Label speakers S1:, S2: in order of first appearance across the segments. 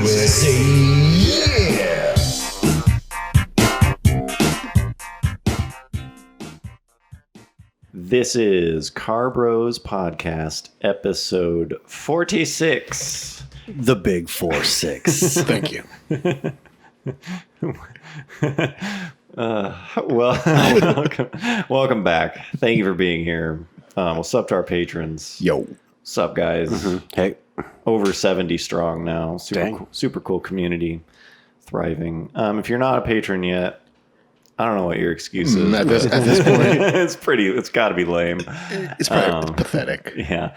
S1: USA. Yeah.
S2: This is Car Bros Podcast, episode 46.
S3: The big 4-6.
S1: Thank you.
S2: Welcome back. Thank you for being here. What's up to our patrons?
S1: Yo.
S2: What's up, guys?
S3: Hey,
S2: Over 70 strong now.
S3: Dang.
S2: Super cool community. Thriving. If you're not a patron yet, I don't know what your excuse is.
S1: At this point,
S2: it's got to be lame.
S1: it's probably pathetic.
S2: Yeah.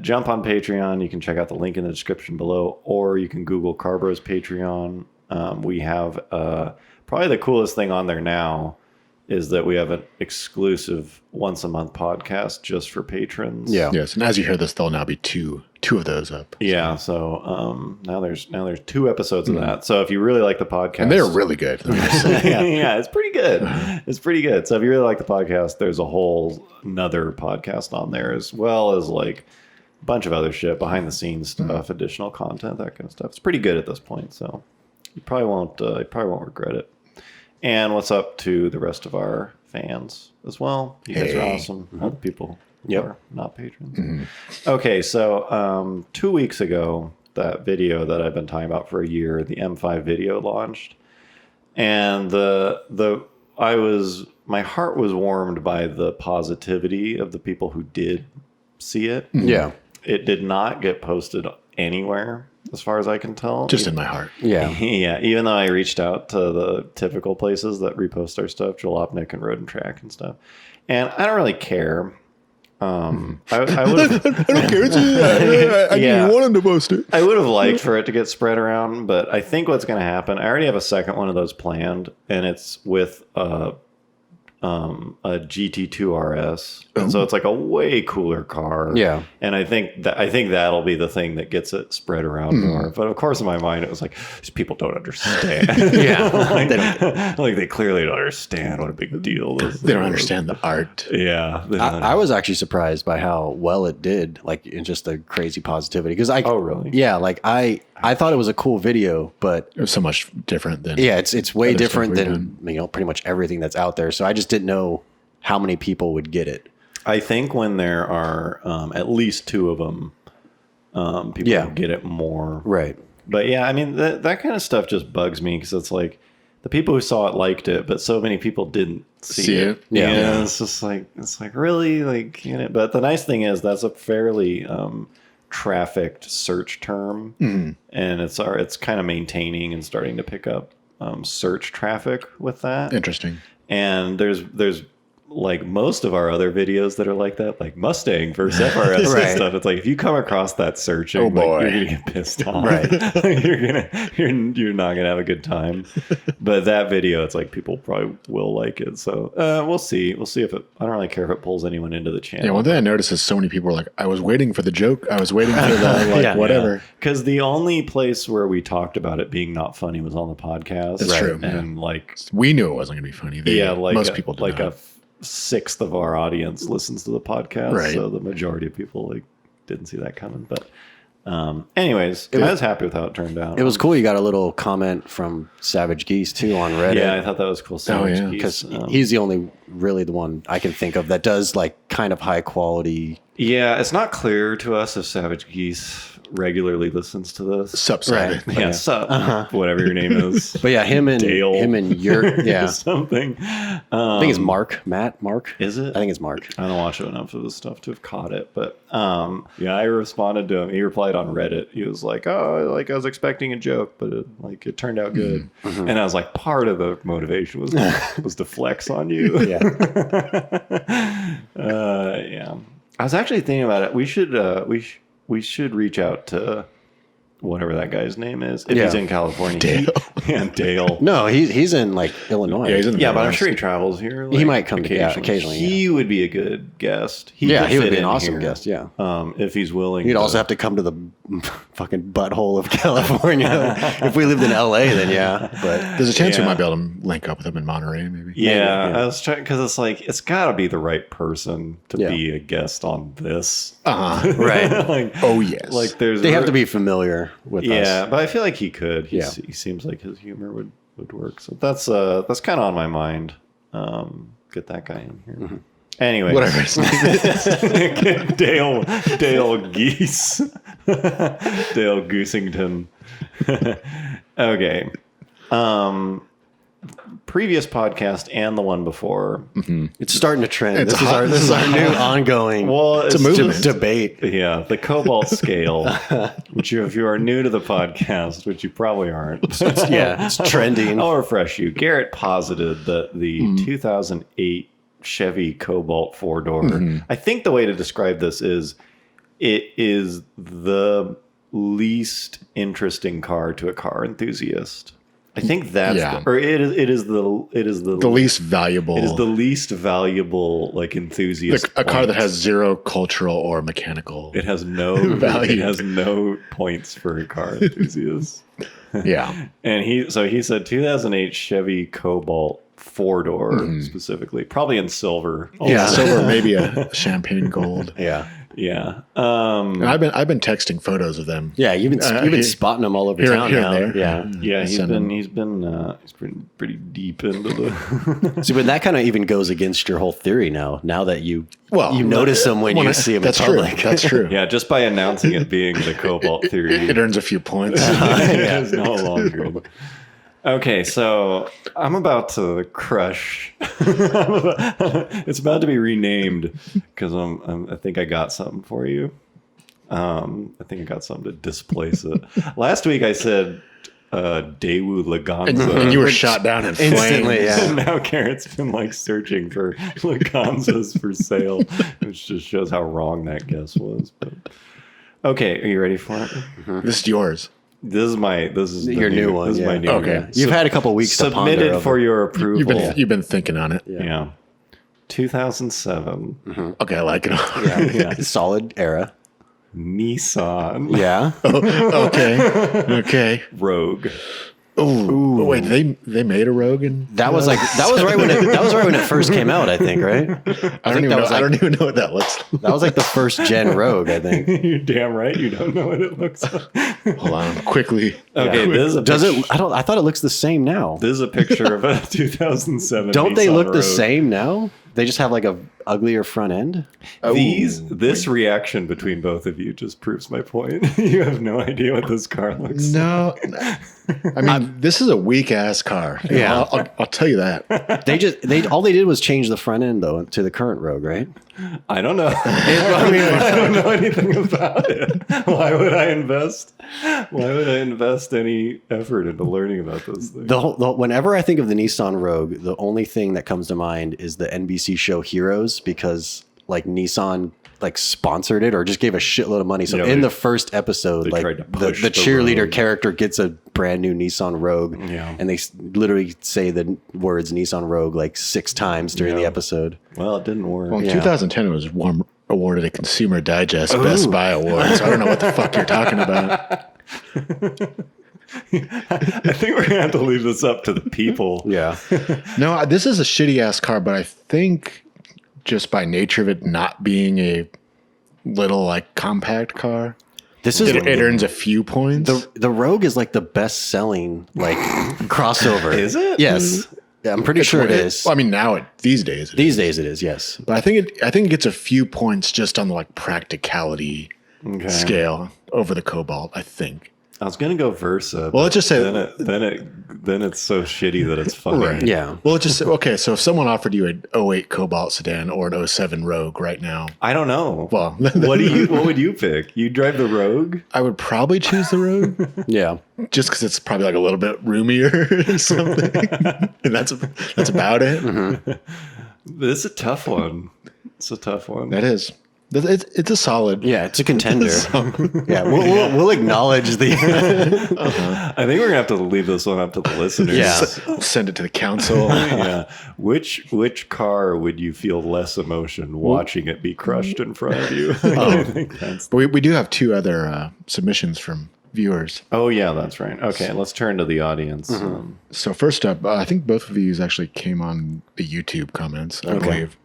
S2: Jump on Patreon. You can check out the link in the description below, or you can Google Carbros Patreon. We have probably the coolest thing on there now is that we have an exclusive once a month podcast just for patrons.
S3: yeah.
S1: Yes, and as you hear this, there'll now be two of those up.
S2: Yeah. So now there's 2 episodes of that. So if you really like the podcast,
S1: And they're really good. let me just say.
S2: yeah, it's pretty good. It's pretty good. So if you really like the podcast, there's a whole another podcast on there, as well as like a bunch of other shit, behind the scenes stuff, additional content, that kind of stuff. It's pretty good at this point, so you probably won't regret it. And what's up to the rest of our fans as well? You guys are
S1: Hey.
S2: awesome. All the people who
S3: Yep.
S2: are not patrons. Okay, so 2 weeks ago, that video that I've been talking about for a year, the M5 video launched, and my heart was warmed by the positivity of the people who did see it.
S3: Yeah.
S2: It did not get posted anywhere, as far as I can tell.
S1: Just in my heart.
S3: Yeah.
S2: Yeah, even though I reached out to the typical places that repost our stuff, Jalopnik and Road and Track and stuff, and I don't really care. I would have,
S1: I don't care. I
S2: Yeah.
S1: didn't want him to post it.
S2: I would have liked for it to get spread around, but I think what's going to happen, I already have a second one of those planned, and it's with a GT2 RS. And so it's like a way cooler car.
S3: Yeah.
S2: And I think that'll be the thing that gets it spread around more. But of course, in my mind, it was like, these people don't understand.
S3: Yeah.
S2: like they clearly don't understand what a big deal this is.
S1: They don't understand the art.
S2: Yeah.
S3: I was actually surprised by how well it did, like in just the crazy positivity. Because
S2: Oh, really?
S3: Yeah, like I thought it was a cool video, but
S1: It was so much different than.
S3: yeah, it's way
S1: Other stuff
S3: different
S1: we've
S3: than pretty much everything that's out there. So I just didn't know how many people would get it.
S2: I think when there are at least 2 of them, people
S3: Yeah.
S2: get it more.
S3: Right.
S2: But yeah, I mean, that kind of stuff just bugs me because it's like the people who saw it liked it, but so many people didn't see it.
S3: Yeah.
S2: Yeah. It's just like, really, like, you know. But the nice thing is that's a fairly trafficked search term, and it's kind of maintaining and starting to pick up search traffic with that.
S1: Interesting.
S2: And there's like most of our other videos that are like that, like Mustang versus FRS and
S3: Right.
S2: stuff. It's like if you come across that searching,
S1: Oh, boy.
S2: like, you're gonna get pissed off.
S3: Right.
S2: you're not gonna have a good time. But that video, it's like people probably will like it. So we'll see. We'll see if it. I don't really care if it pulls anyone into the channel.
S1: Yeah, one thing I noticed is so many people were like, I was waiting for the joke. I was waiting for the
S3: Yeah.
S1: whatever.
S2: Because the only place where we talked about it being not funny was on the podcast.
S1: That's true,
S2: And like,
S1: We knew it wasn't going to be funny. Most people did
S2: like
S1: not.
S2: a sixth of our audience listens to the podcast,
S1: Right.
S2: so the majority of people like didn't see that coming. But anyways, I was happy with how it turned out.
S3: It was cool. You got a little comment from Savage Geese too on Reddit.
S2: Yeah, I thought that was cool. Savage
S1: yeah.
S2: Geese.
S3: Because he's the only really the one I can think of that does like kind of high quality.
S2: Yeah, it's not clear to us if Savage Geese regularly listens to this.
S1: Subsided.
S3: Right.
S2: Yeah, sup, whatever your name is.
S3: But yeah, him and your yeah.
S2: Something.
S3: I think it's Mark.
S2: Is it?
S3: I think it's Mark.
S2: I don't watch enough of this stuff to have caught it, but yeah, I responded to him. He replied on Reddit. He was like, "Oh, like I was expecting a joke, but it turned out good." And I was like, part of the motivation was to flex on you.
S3: Yeah.
S2: Yeah. I was actually thinking about it. We should reach out to whatever that guy's name is if he's
S3: Yeah.
S2: in California.
S1: Dale.
S2: Yeah, Dale.
S3: No, he's in like Illinois.
S1: Yeah, he's in the
S2: Yeah, but I'm
S1: Midwest.
S2: sure he travels here.
S3: He might come to- yeah, occasionally,
S2: He would be a good guest. He
S3: Yeah,
S2: could
S3: he would
S2: fit
S3: be an
S2: in
S3: awesome
S2: here,
S3: guest, yeah.
S2: if he's willing.
S3: He'd also have to come to the fucking butthole of California. If we lived in LA, then yeah. But
S1: There's a chance we
S2: Yeah.
S1: might be able to link up with him in Monterey, maybe.
S2: Yeah,
S3: yeah.
S2: I was trying because it's like it's got to be the right person to
S3: Yeah.
S2: be a guest on this.
S3: right,
S2: Like,
S1: Oh, yes.
S2: like there's
S3: they have to be familiar with
S2: Yeah,
S3: us.
S2: but I feel like he could.
S3: Yeah.
S2: He seems like his humor would work. So that's kind of on my mind. Get that guy in here.
S3: Mm-hmm.
S2: Anyway,
S1: Whatever his name is.
S2: Dale Geese, Dale Goosington. Okay. Previous podcast and the one before.
S3: It's starting to trend.
S1: It's
S3: This is
S1: hot.
S3: our new ongoing
S2: Well, it's
S1: a movement.
S3: debate.
S2: Yeah, the Cobalt scale, which if you are new to the podcast, which you probably aren't,
S3: Yeah, it's trending.
S2: I'll refresh you. Garrett posited that the 2008 Chevy Cobalt four-door, I think the way to describe this is it is the least interesting car to a car enthusiast. I think that's
S1: Yeah.
S2: it is the
S1: The least valuable.
S2: it is the least valuable like enthusiast.
S1: a car that
S2: points.
S1: has zero cultural or mechanical.
S2: It has no
S1: Value.
S2: It has no points for car enthusiasts.
S1: Yeah.
S2: And he said 2008 Chevy Cobalt four-door specifically, probably in silver.
S3: Yeah.
S1: Silver, maybe a champagne gold.
S3: Yeah,
S2: Yeah.
S1: And I've been texting photos of them.
S3: yeah. You've been spotting them all over
S1: here-
S3: town
S1: here
S3: now.
S1: and there.
S3: Yeah.
S2: Yeah,
S1: Send them.
S2: he's been pretty deep into the
S3: See, but that kind of even goes against your whole theory now. Now that you
S1: Well,
S3: notice them when you see them in
S1: That's true.
S3: public.
S1: That's true.
S2: Yeah, just by announcing it being the Cobalt theory.
S1: It earns a few points.
S2: It is no longer. Okay, so I'm about to crush. It's about to be renamed because I think I got something for you. I think I got something to displace it. Last week I said Daewoo Laganza.
S1: And you were shot down in
S3: Instantly,
S1: flames.
S3: yeah.
S2: And now Garrett's been like searching for Laganzas for sale, which just shows how wrong that guess was. But okay, are you ready for it?
S1: This is yours.
S2: This is the
S3: Your new one,
S2: This is
S3: yeah.
S2: my new
S1: Okay.
S2: one.
S3: You've had a couple weeks to ponder
S2: Submitted
S3: over.
S2: for your approval.
S1: You've been thinking on it.
S2: Yeah. 2007
S1: Okay, I like it.
S3: yeah. Solid era.
S2: Nissan
S3: Yeah.
S1: Okay. Okay.
S2: Rogue.
S1: Oh, wait, they made a Rogue in
S3: That was right when it first came out. I think right.
S1: I don't even know what that looks like.
S3: That was like the first gen Rogue. I think.
S2: You're damn right. You don't know what it looks like.
S1: Hold on, quickly.
S2: Okay, this is a
S3: Does
S2: picture,
S3: it? I thought it looks the same now.
S2: This is a picture of a 2007.
S3: Don't they
S2: Nissan
S3: look the
S2: Rogue.
S3: same now? They just have like a uglier front end.
S2: This reaction between both of you just proves my point. You have no idea what this car looks like.
S1: No, I mean this is a weak ass car.
S3: Yeah.
S1: I'll tell you that.
S3: All they did was change the front end though to the current Rogue, right?
S2: I don't know. I don't know anything about it. Why would I invest any effort into learning about this thing?
S3: Whenever I think of the Nissan Rogue, the only thing that comes to mind is the NBC show Heroes, because like Nissan like sponsored it or just gave a shitload of money. So
S2: Yeah,
S3: in
S2: they-
S3: the first episode,
S2: they
S3: like
S2: tried to
S3: the
S2: push the
S3: cheerleader
S2: Rogue.
S3: character gets a brand new Nissan Rogue,
S2: Yeah.
S3: and they literally say the words Nissan Rogue like 6 times during the
S2: Yeah.
S3: episode.
S2: Well, it didn't work.
S1: Well, in
S3: Yeah.
S1: 2010, it was awarded a Consumer Digest Best Buy award. So I don't know what the fuck you're talking about.
S2: I think we're gonna have to leave this up to the people.
S3: Yeah,
S1: No, this is a shitty ass car, but I think just by nature of it not being a little like compact car,
S3: this is
S1: it earns a few points.
S3: the Rogue is like the best selling like crossover.
S2: Is it?
S3: Yes, yeah, I'm pretty sure it is.
S1: Well, I mean, these days, it is.
S3: These days it is. Yes.
S1: But I think it gets a few points just on the like practicality
S2: Okay.
S1: scale over the Cobalt. I think.
S2: I was gonna go Versa.
S1: Well, let's just say
S2: then it's so shitty that it's funny.
S1: Right.
S3: Yeah.
S1: Well, let's just say, okay. So if someone offered you an '08 Cobalt sedan or an '07 Rogue right now,
S2: I don't know.
S1: well,
S2: What would you pick? You drive the Rogue?
S1: I would probably choose the Rogue
S3: Yeah.
S1: just because it's probably like a little bit roomier or something, and that's about it.
S2: This is a tough one. It's a tough one.
S1: That is. It's a solid.
S3: Yeah, it's a contender. Yeah, we'll acknowledge the.
S2: I think we're gonna have to leave this one up to the listeners.
S3: Yeah.
S1: We'll send it to the council.
S2: Yeah. Which car would you feel less emotion watching it be crushed in front of you? I think that's.
S1: But we do have 2 other submissions from viewers.
S2: Oh yeah, that's right. Okay, let's turn to the audience.
S1: So first up, I think both of these actually came on the YouTube comments, I believe.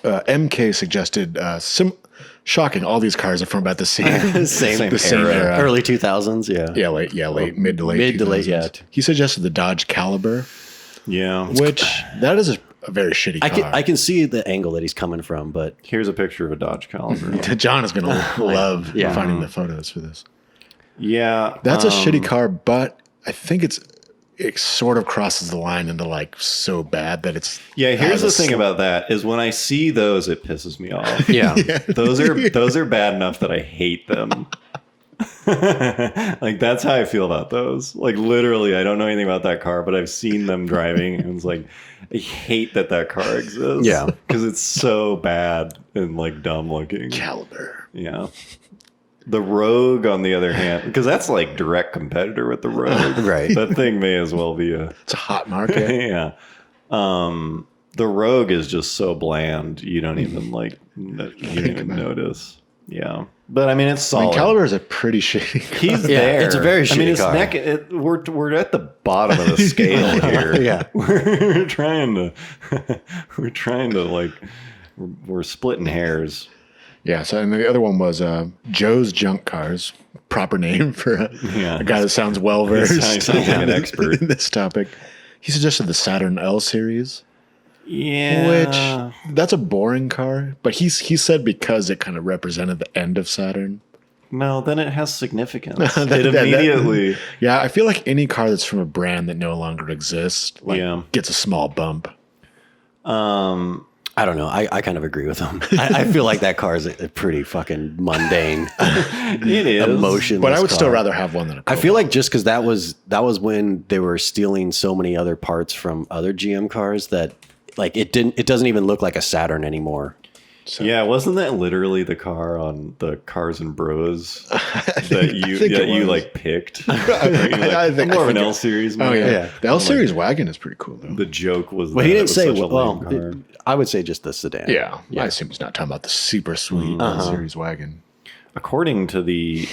S1: MK suggested shocking. All these cars are from about the same
S3: Same
S1: the same era.
S3: Early 2000s, yeah.
S1: Mid to late.
S3: Mid to late,
S1: 2000s.
S3: yeah.
S1: He suggested the Dodge Caliber,
S2: Yeah.
S1: which that is a very shitty car.
S3: I can see the angle that he's coming from, but
S2: Here's a picture of a Dodge Caliber.
S1: John is going to love
S3: Yeah.
S1: finding the photos for this.
S2: Yeah.
S1: That's a shitty car, but I think it sort of crosses the line into like so bad that it's.
S2: Yeah, here's
S1: has
S2: the
S1: a
S2: thing about that is when I see those, it pisses me off.
S3: yeah.
S2: Those are bad enough that I hate them. Like that's how I feel about those. Like literally, I don't know anything about that car, but I've seen them driving, and it's like I hate that car exists.
S3: Yeah.
S2: because it's so bad and like dumb looking.
S1: Caliber.
S2: Yeah. The Rogue, on the other hand, because that's like direct competitor with the Rogue.
S3: Right.
S2: That thing may as well be a.
S1: It's a hot market.
S2: Yeah. The Rogue is just so bland. You don't even like, you don't even notice. Yeah. But I mean, it's solid.
S1: Caliber is a pretty shitty car.
S2: He's
S3: Yeah,
S2: there.
S3: it's a very
S2: I mean,
S3: shitty
S2: it's
S3: car.
S2: we're at the bottom of the scale here.
S3: Yeah.
S2: We're trying to like, we're splitting hairs.
S1: Yeah, so and the other one was Joe's Junk Cars, proper name for a guy that sounds well versed
S2: Sounds like an expert.
S1: in this topic. He suggested the Saturn L series,
S2: Yeah.
S1: which that's a boring car, but he said because it kind of represented the end of Saturn.
S2: No, then it has significance.
S1: That-
S2: It
S1: that-
S2: immediately.
S1: Yeah, I feel like any car that's from a brand that no longer exists, gets a small bump.
S3: I don't know. I kind of agree with him. I feel like that car is a pretty fucking mundane,
S2: It is.
S3: emotionless.
S1: But I would still
S3: car.
S1: rather have one than a
S3: I
S1: Cobalt.
S3: feel like just because that was when they were stealing so many other parts from other GM cars that like it doesn't even look like a Saturn anymore.
S2: Yeah, wasn't that literally the car on the Cars and Bros that
S1: think it
S2: you
S1: was.
S2: like picked?
S1: I think-
S2: I'm more
S1: I
S2: of an
S1: think
S2: L
S1: it-
S2: series.
S1: Oh
S2: man.
S1: yeah, the L series wagon is pretty cool though.
S2: The joke was.
S3: Well, he
S2: that
S3: didn't
S2: it was
S3: say.
S2: such a lame
S3: Well,
S2: car.
S3: I would say just the sedan.
S1: Yeah, I assume he's not talking about the super sweet L series wagon.
S2: According to the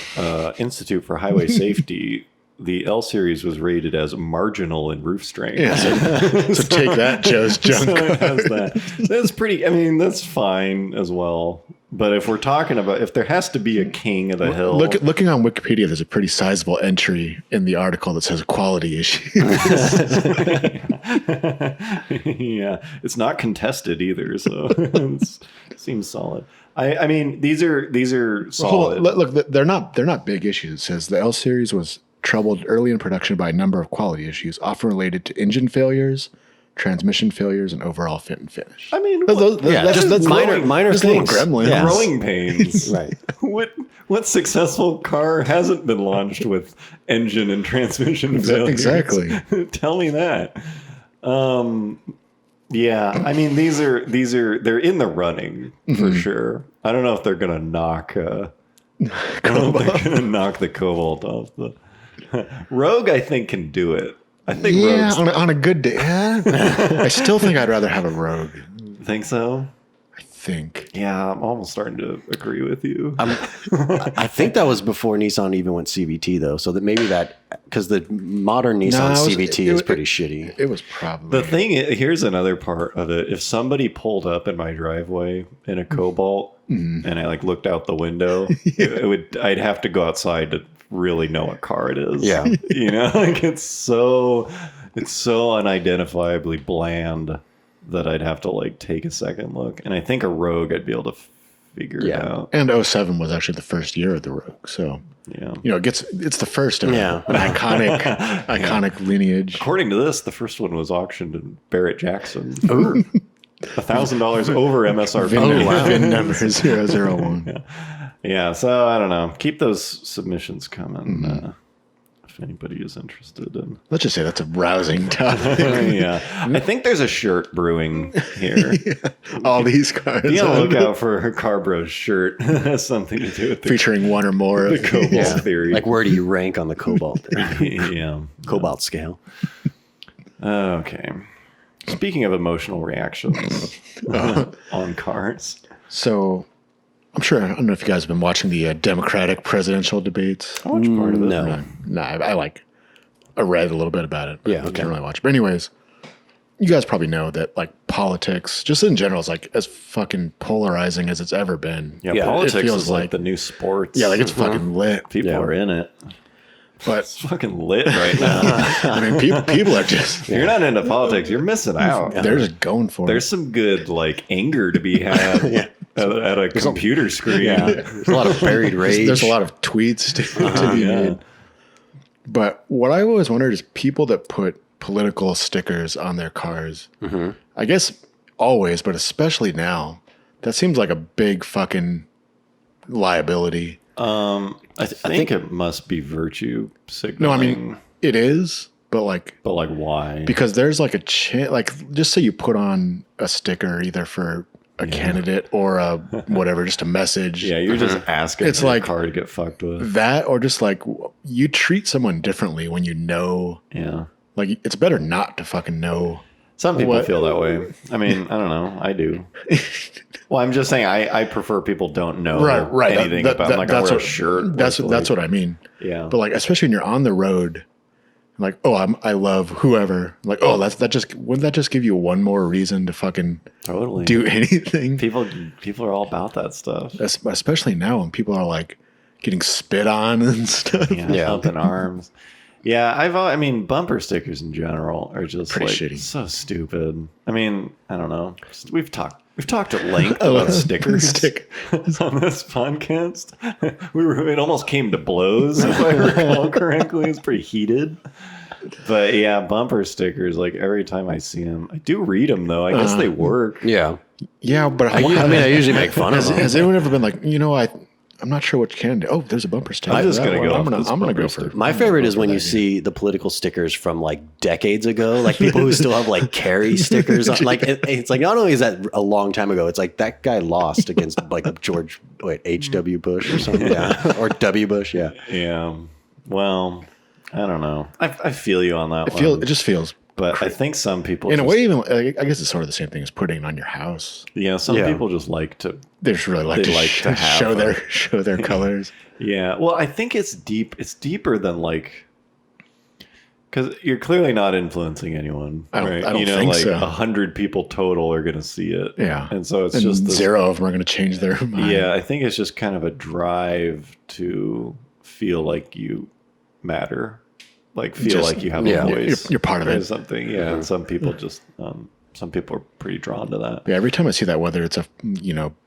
S2: Institute for Highway Safety, the L series was rated as marginal in roof strength.
S1: Yeah, so take that, Joe's Junk.
S2: So it has that. That's pretty. I mean, that's fine as well. But if we're talking about if there has to be a king of the hill,
S1: Looking on Wikipedia, there's a pretty sizable entry in the article that says quality issue.
S2: yeah, it's not contested either, so it seems solid. I mean, these are solid.
S1: Hold on, look, they're not big issues. It says the L series was troubled early in production by a number of quality issues, often related to engine failures, transmission failures, and overall fit and finish.
S2: I mean,
S3: just minor
S1: just little
S3: things.
S1: gremlins.
S3: Yeah.
S2: growing pains.
S3: Right.
S2: What successful car hasn't been launched with engine and transmission failures?
S1: Exactly.
S2: Tell me that. Yeah, I mean they're in the running for sure. I don't know if they're gonna knock. I don't know if they're gonna knock the Cobalt off the Rogue. I think can do it. I think
S1: Yeah,
S2: Rogue's
S1: on a good day. I still think I'd rather have a Rogue.
S2: think so.
S1: I think.
S2: Yeah, I'm almost starting to agree with you.
S3: I think that was before Nissan even went CVT though, so that maybe that because the modern Nissan CVT is pretty shitty.
S1: It was probably
S2: The thing is, here's another part of it. If somebody pulled up in my driveway in a Cobalt and I like looked out the window, I'd have to go outside to really know what car it is.
S3: Yeah.
S2: You know, like it's so unidentifiably bland that I'd have to like take a second look. And I think a Rogue I'd be able to figure it out.
S1: And 07 was actually the first year of the Rogue, so
S2: Yeah.
S1: it's the first of
S3: Yeah.
S1: an iconic lineage.
S2: According to this, the first one was auctioned in Barrett Jackson. $1,000 over MSRP.
S1: VIN number 001.
S2: Yeah, so I don't know. Keep those submissions coming. if anybody is interested in.
S1: Let's just say that's a rousing topic.
S2: Yeah, I think there's a shirt brewing here.
S1: All these cars.
S2: Be on the lookout for her Carbro's shirt. It has something to do with the
S1: featuring one or more of
S2: Cobalt theory.
S3: Like, where do you rank on the Cobalt
S2: yeah.
S3: Cobalt scale?
S2: Okay. Speaking of emotional reactions on cars.
S1: So, I'm sure, I don't know if you guys have been watching the Democratic presidential debates.
S2: I watched part of it.
S3: No.
S1: I read a little bit about it. But
S3: Yeah,
S1: I
S3: okay.
S1: didn't really watch. But anyways, you guys probably know that like politics, just in general, is like as fucking polarizing as it's ever been.
S2: Yeah,
S3: Yeah, it
S2: politics
S1: feels
S2: is like
S1: like-
S2: the new sports.
S1: Yeah, like it's fucking lit.
S2: People
S3: Yeah.
S2: are in it.
S1: But
S2: It's fucking lit right now.
S1: I mean, people are just
S2: If you're not into politics, you're missing out.
S1: they're just going for
S2: There's
S1: it.
S2: some good like anger to be had at a computer screen.
S3: Yeah, there's a lot of buried rage.
S1: There's a lot of tweets to be
S2: Yeah.
S1: made. But what I always wondered is people that put political stickers on their cars. I guess always, but especially now, that seems like a big fucking liability.
S2: I think it must be virtue
S1: No,
S2: signaling.
S1: I mean it is, but like
S2: but like why?
S1: because there's like a chance, like just say you put on a sticker either for a candidate or a whatever, just a message.
S2: Yeah, you're just asking
S1: It's
S2: for your
S1: like-
S2: car to get fucked with.
S1: That or just like you treat someone differently when you know,
S2: Yeah.
S1: like it's better not to fucking know.
S2: Some people
S1: What-
S2: feel that way. I mean, I don't know. I do. Well, I'm just saying I prefer people don't know
S1: Right.
S2: anything about like I wear a shirt.
S1: That's
S2: with,
S1: that's
S2: like-
S1: what I mean.
S2: Yeah.
S1: But like, especially when you're on the road, like, oh, I love whoever. Like, oh, wouldn't that just give you one more reason to fucking
S2: Totally.
S1: do anything?
S2: People are all about that stuff.
S1: Especially now when people are like getting spit on and stuff.
S2: Yeah. Up in arms. Yeah, I mean, bumper stickers in general are just
S1: Pretty
S2: like
S1: shitty.
S2: so stupid. I mean, I don't know. We've talked at length about stickers on this podcast. It almost came to blows, if I recall correctly. It's pretty heated. But yeah, bumper stickers. Like every time I see them, I do read them though. I guess they work.
S3: Yeah,
S1: Yeah, but
S3: I usually make fun of them.
S1: has anyone ever been like, I'm not sure what you can do. Oh, there's a bumper sticker.
S2: I'm just
S1: for that
S2: gonna
S1: one.
S2: go
S1: I'm
S2: off
S1: gonna
S2: this
S1: I'm gonna
S2: bumper
S1: go
S2: sticker.
S1: for
S3: My favorite is when you see the political stickers from like decades ago, like people who still have like carry stickers on. Like it's like not only is that a long time ago, it's like that guy lost against like H.W. Bush or something, or W. Bush, yeah.
S2: Yeah. Well, I don't know. I feel you on that one.
S1: It just feels
S2: But I think some people,
S1: in a
S2: just-
S1: way, even I guess it's sort of the same thing as putting it on your house.
S2: yeah, some
S3: Yeah.
S2: people just like to.
S1: They just really like
S2: They
S1: to,
S2: like to have
S1: show
S2: a-
S1: show their colors.
S2: Yeah, well, I think it's deep. It's deeper than like, because you're clearly not influencing anyone.
S1: I don't-
S2: right?
S1: I don't
S2: you know,
S1: think
S2: like
S1: so.
S2: 100 people total are going to see it.
S1: Yeah,
S2: and so it's
S1: and
S2: just this,
S1: zero of them are going to change their mind.
S2: Yeah, I think it's just kind of a drive to feel like you matter, like feel
S1: Just-
S2: like you have
S3: yeah.
S2: a voice.
S1: You're part of
S2: or
S1: it.
S2: something. Yeah, and some people just. Some people are pretty drawn to that.
S1: Yeah, every time I see that, whether it's a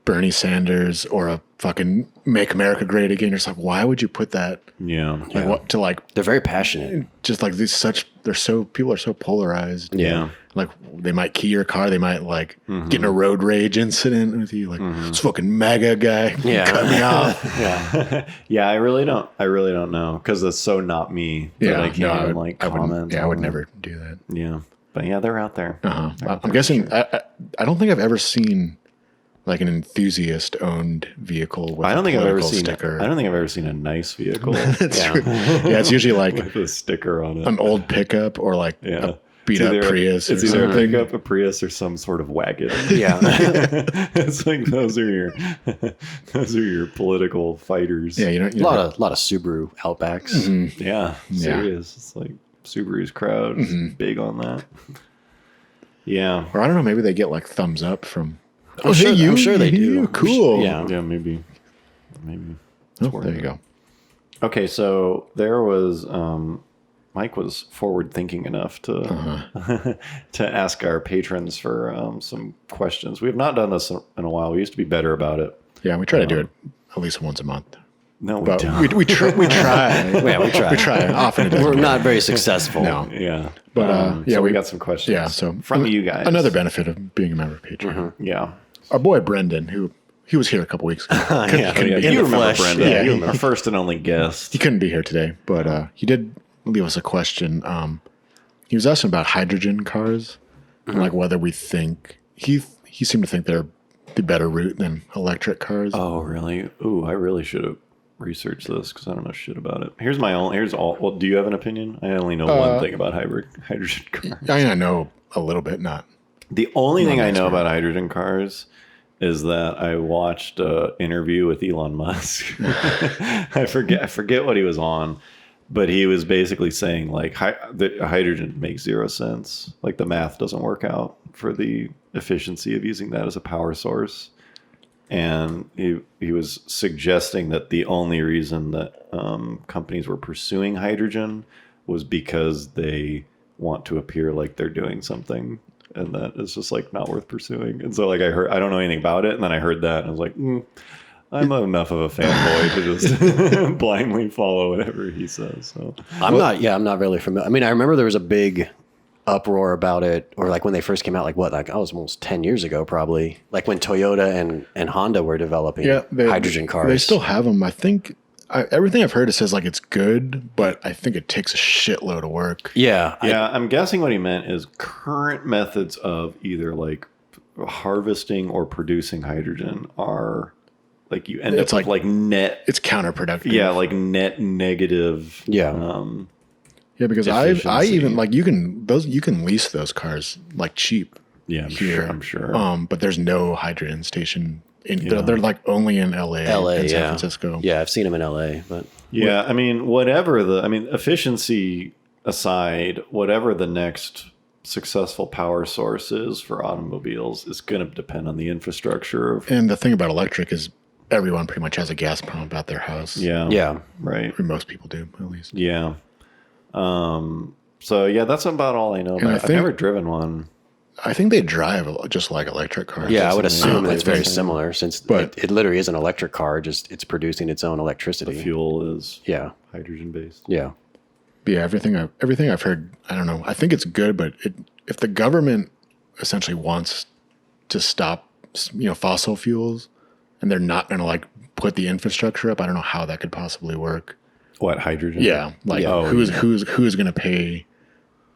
S1: Bernie Sanders or a fucking Make America Great Again, you're just like, why would you put that?
S2: Yeah.
S1: Like what to like?
S3: They're very passionate.
S1: Just like people are so polarized.
S3: Yeah.
S1: Like they might key your car, they might like get in a road rage incident with you, like this fucking MAGA guy cut me off.
S2: Yeah, I really don't know because it's so not me. That I can't even like comment.
S1: I would
S2: on it.
S1: never do that.
S2: Yeah, but yeah, they're out there.
S1: I'm guessing. I don't think I've ever seen like an enthusiast-owned vehicle with
S2: I don't
S1: a
S2: think I've ever
S1: political
S2: seen.
S1: sticker.
S2: I don't think I've ever seen a nice vehicle
S1: That's true. Yeah, it's usually like
S2: with a sticker on it.
S1: an old pickup or like
S2: Yeah.
S1: a beat-up Prius.
S2: It's
S1: or
S2: either a
S1: something.
S2: pickup, a Prius, or some sort of wagon.
S3: Yeah.
S2: It's like those are your political fighters.
S1: Yeah,
S3: A lot of Subaru Outbacks.
S2: Yeah, serious. It's like Subaru's crowd is big on that. Yeah,
S1: Or I don't know. Maybe they get like thumbs up from.
S3: I'm sure they do.
S1: Cool.
S3: Yeah.
S2: yeah, maybe.
S1: Oh, there you go.
S2: Okay, so there was Mike was forward thinking enough to to ask our patrons for some questions. We have not done this in a while. We used to be better about it.
S1: Yeah, we try to do it at least once a month.
S2: No, we
S1: But
S2: don't.
S1: we try.
S3: Yeah, we try.
S1: We try. Often it doesn't
S3: We're
S1: work.
S3: not very successful.
S1: No.
S2: Yeah,
S1: But, yeah,
S2: so we
S1: we-
S2: got some questions.
S1: Yeah, so
S2: from you guys,
S1: another benefit of being a member of Patreon.
S2: Yeah,
S1: Our boy Brendan, who he was here a couple weeks ago, couldn't
S2: yeah.
S1: be
S2: You
S1: here.
S2: remember
S3: flesh.
S2: Brenda?
S1: Yeah,
S2: You remember. Our first and only guest.
S1: He couldn't be here today, but he did leave us a question. He was asking about hydrogen cars, and like whether we think he seemed to think they're the better route than electric cars.
S2: Oh, really? Ooh, I really should have researched this because I don't know shit about it. Here's all. Well, do you have an opinion? I only know one thing about hydrogen cars.
S1: I know a little bit, not.
S2: The only thing I know about hydrogen cars is that I watched an interview with Elon Musk. I forget what he was on, but he was basically saying like the hydrogen makes 0 sense. Like the math doesn't work out for the efficiency of using that as a power source. And he was suggesting that the only reason that companies were pursuing hydrogen was because they want to appear like they're doing something, and that is just like not worth pursuing. And so like I don't know anything about it, and then I heard that and I was like, I'm enough of a fanboy to just blindly follow whatever he says. So
S3: I'm not really familiar. I mean, I remember there was a big uproar about it, or like when they first came out, like I was almost 10 years ago, probably, like when Toyota and Honda were developing hydrogen cars.
S1: They still have them. I think everything I've heard, it says like it's good, but I think it takes a shitload of work.
S3: Yeah.
S2: I'm guessing what he meant is current methods of either like harvesting or producing hydrogen are like you end up like net.
S1: It's counterproductive.
S2: Yeah, like net negative.
S3: Yeah.
S1: Yeah, because I even like you can lease those cars like cheap.
S2: Yeah, I'm sure.
S1: But there's no hydrogen station. They're like only in LA and San Francisco.
S3: Yeah, I've seen them in LA, but
S2: yeah, I mean, efficiency aside, whatever the next successful power source is for automobiles is going to depend on the infrastructure.
S1: And the thing about electric is everyone pretty much has a gas pump at their house.
S2: Yeah, right.
S1: Or most people do, at least.
S2: Yeah. So yeah, that's about all I know about. I've never driven one.
S1: I think they drive just like electric cars.
S3: Yeah, I would assume it's very similar, since it literally is an electric car. Just it's producing its own electricity.
S2: The fuel is hydrogen based.
S3: Yeah.
S1: But yeah, everything I've heard, I don't know. I think it's good, but if the government essentially wants to stop, fossil fuels, and they're not going to like put the infrastructure up, I don't know how that could possibly work.
S2: What, hydrogen?
S1: Yeah, like who's going to pay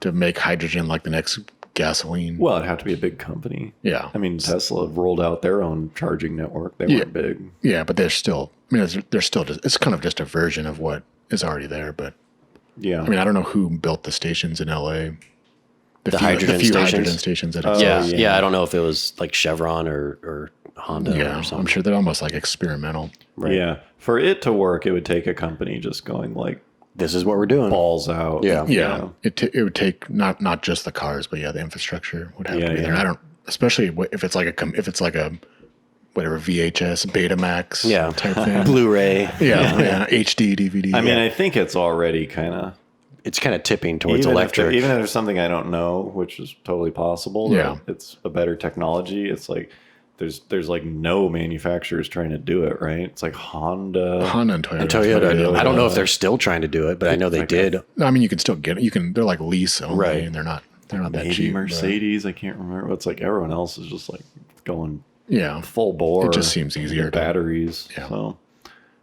S1: to make hydrogen like the next gasoline?
S2: Well, it'd have to be a big company.
S1: Yeah,
S2: I mean, Tesla rolled out their own charging network. They weren't big.
S1: Yeah, but they're still. I mean, they're still just. It's kind of just a version of what is already there. But
S2: yeah,
S1: I mean, I don't know who built the stations in LA.
S3: The few
S1: hydrogen stations. That
S3: I don't know if it was like Chevron or Honda.
S1: Yeah,
S3: or something.
S1: I'm sure they're almost like experimental.
S2: Right. Yeah, for it to work, it would take a company just going like,
S3: "This is what we're doing."
S2: Balls out.
S1: Yeah. It would take not just the cars, but the infrastructure would have to be there. And I don't, especially if it's like a whatever VHS Betamax type thing,
S3: Blu-ray,
S1: HD DVD.
S2: I mean, I think it's already kind of
S3: tipping towards electric.
S2: Even if there's something I don't know, which is totally possible.
S1: Yeah,
S2: it's a better technology. It's like there's like no manufacturers trying to do it, right? It's like Honda
S1: and Toyota.
S3: I don't know if they're still trying to do it, but I know they did.
S1: I mean, you can still get it. They're like lease only, and they're not that cheap.
S2: Mercedes, I can't remember. It's like everyone else is just like going full bore.
S1: It just seems easier.
S2: Batteries.
S1: Yeah.
S2: So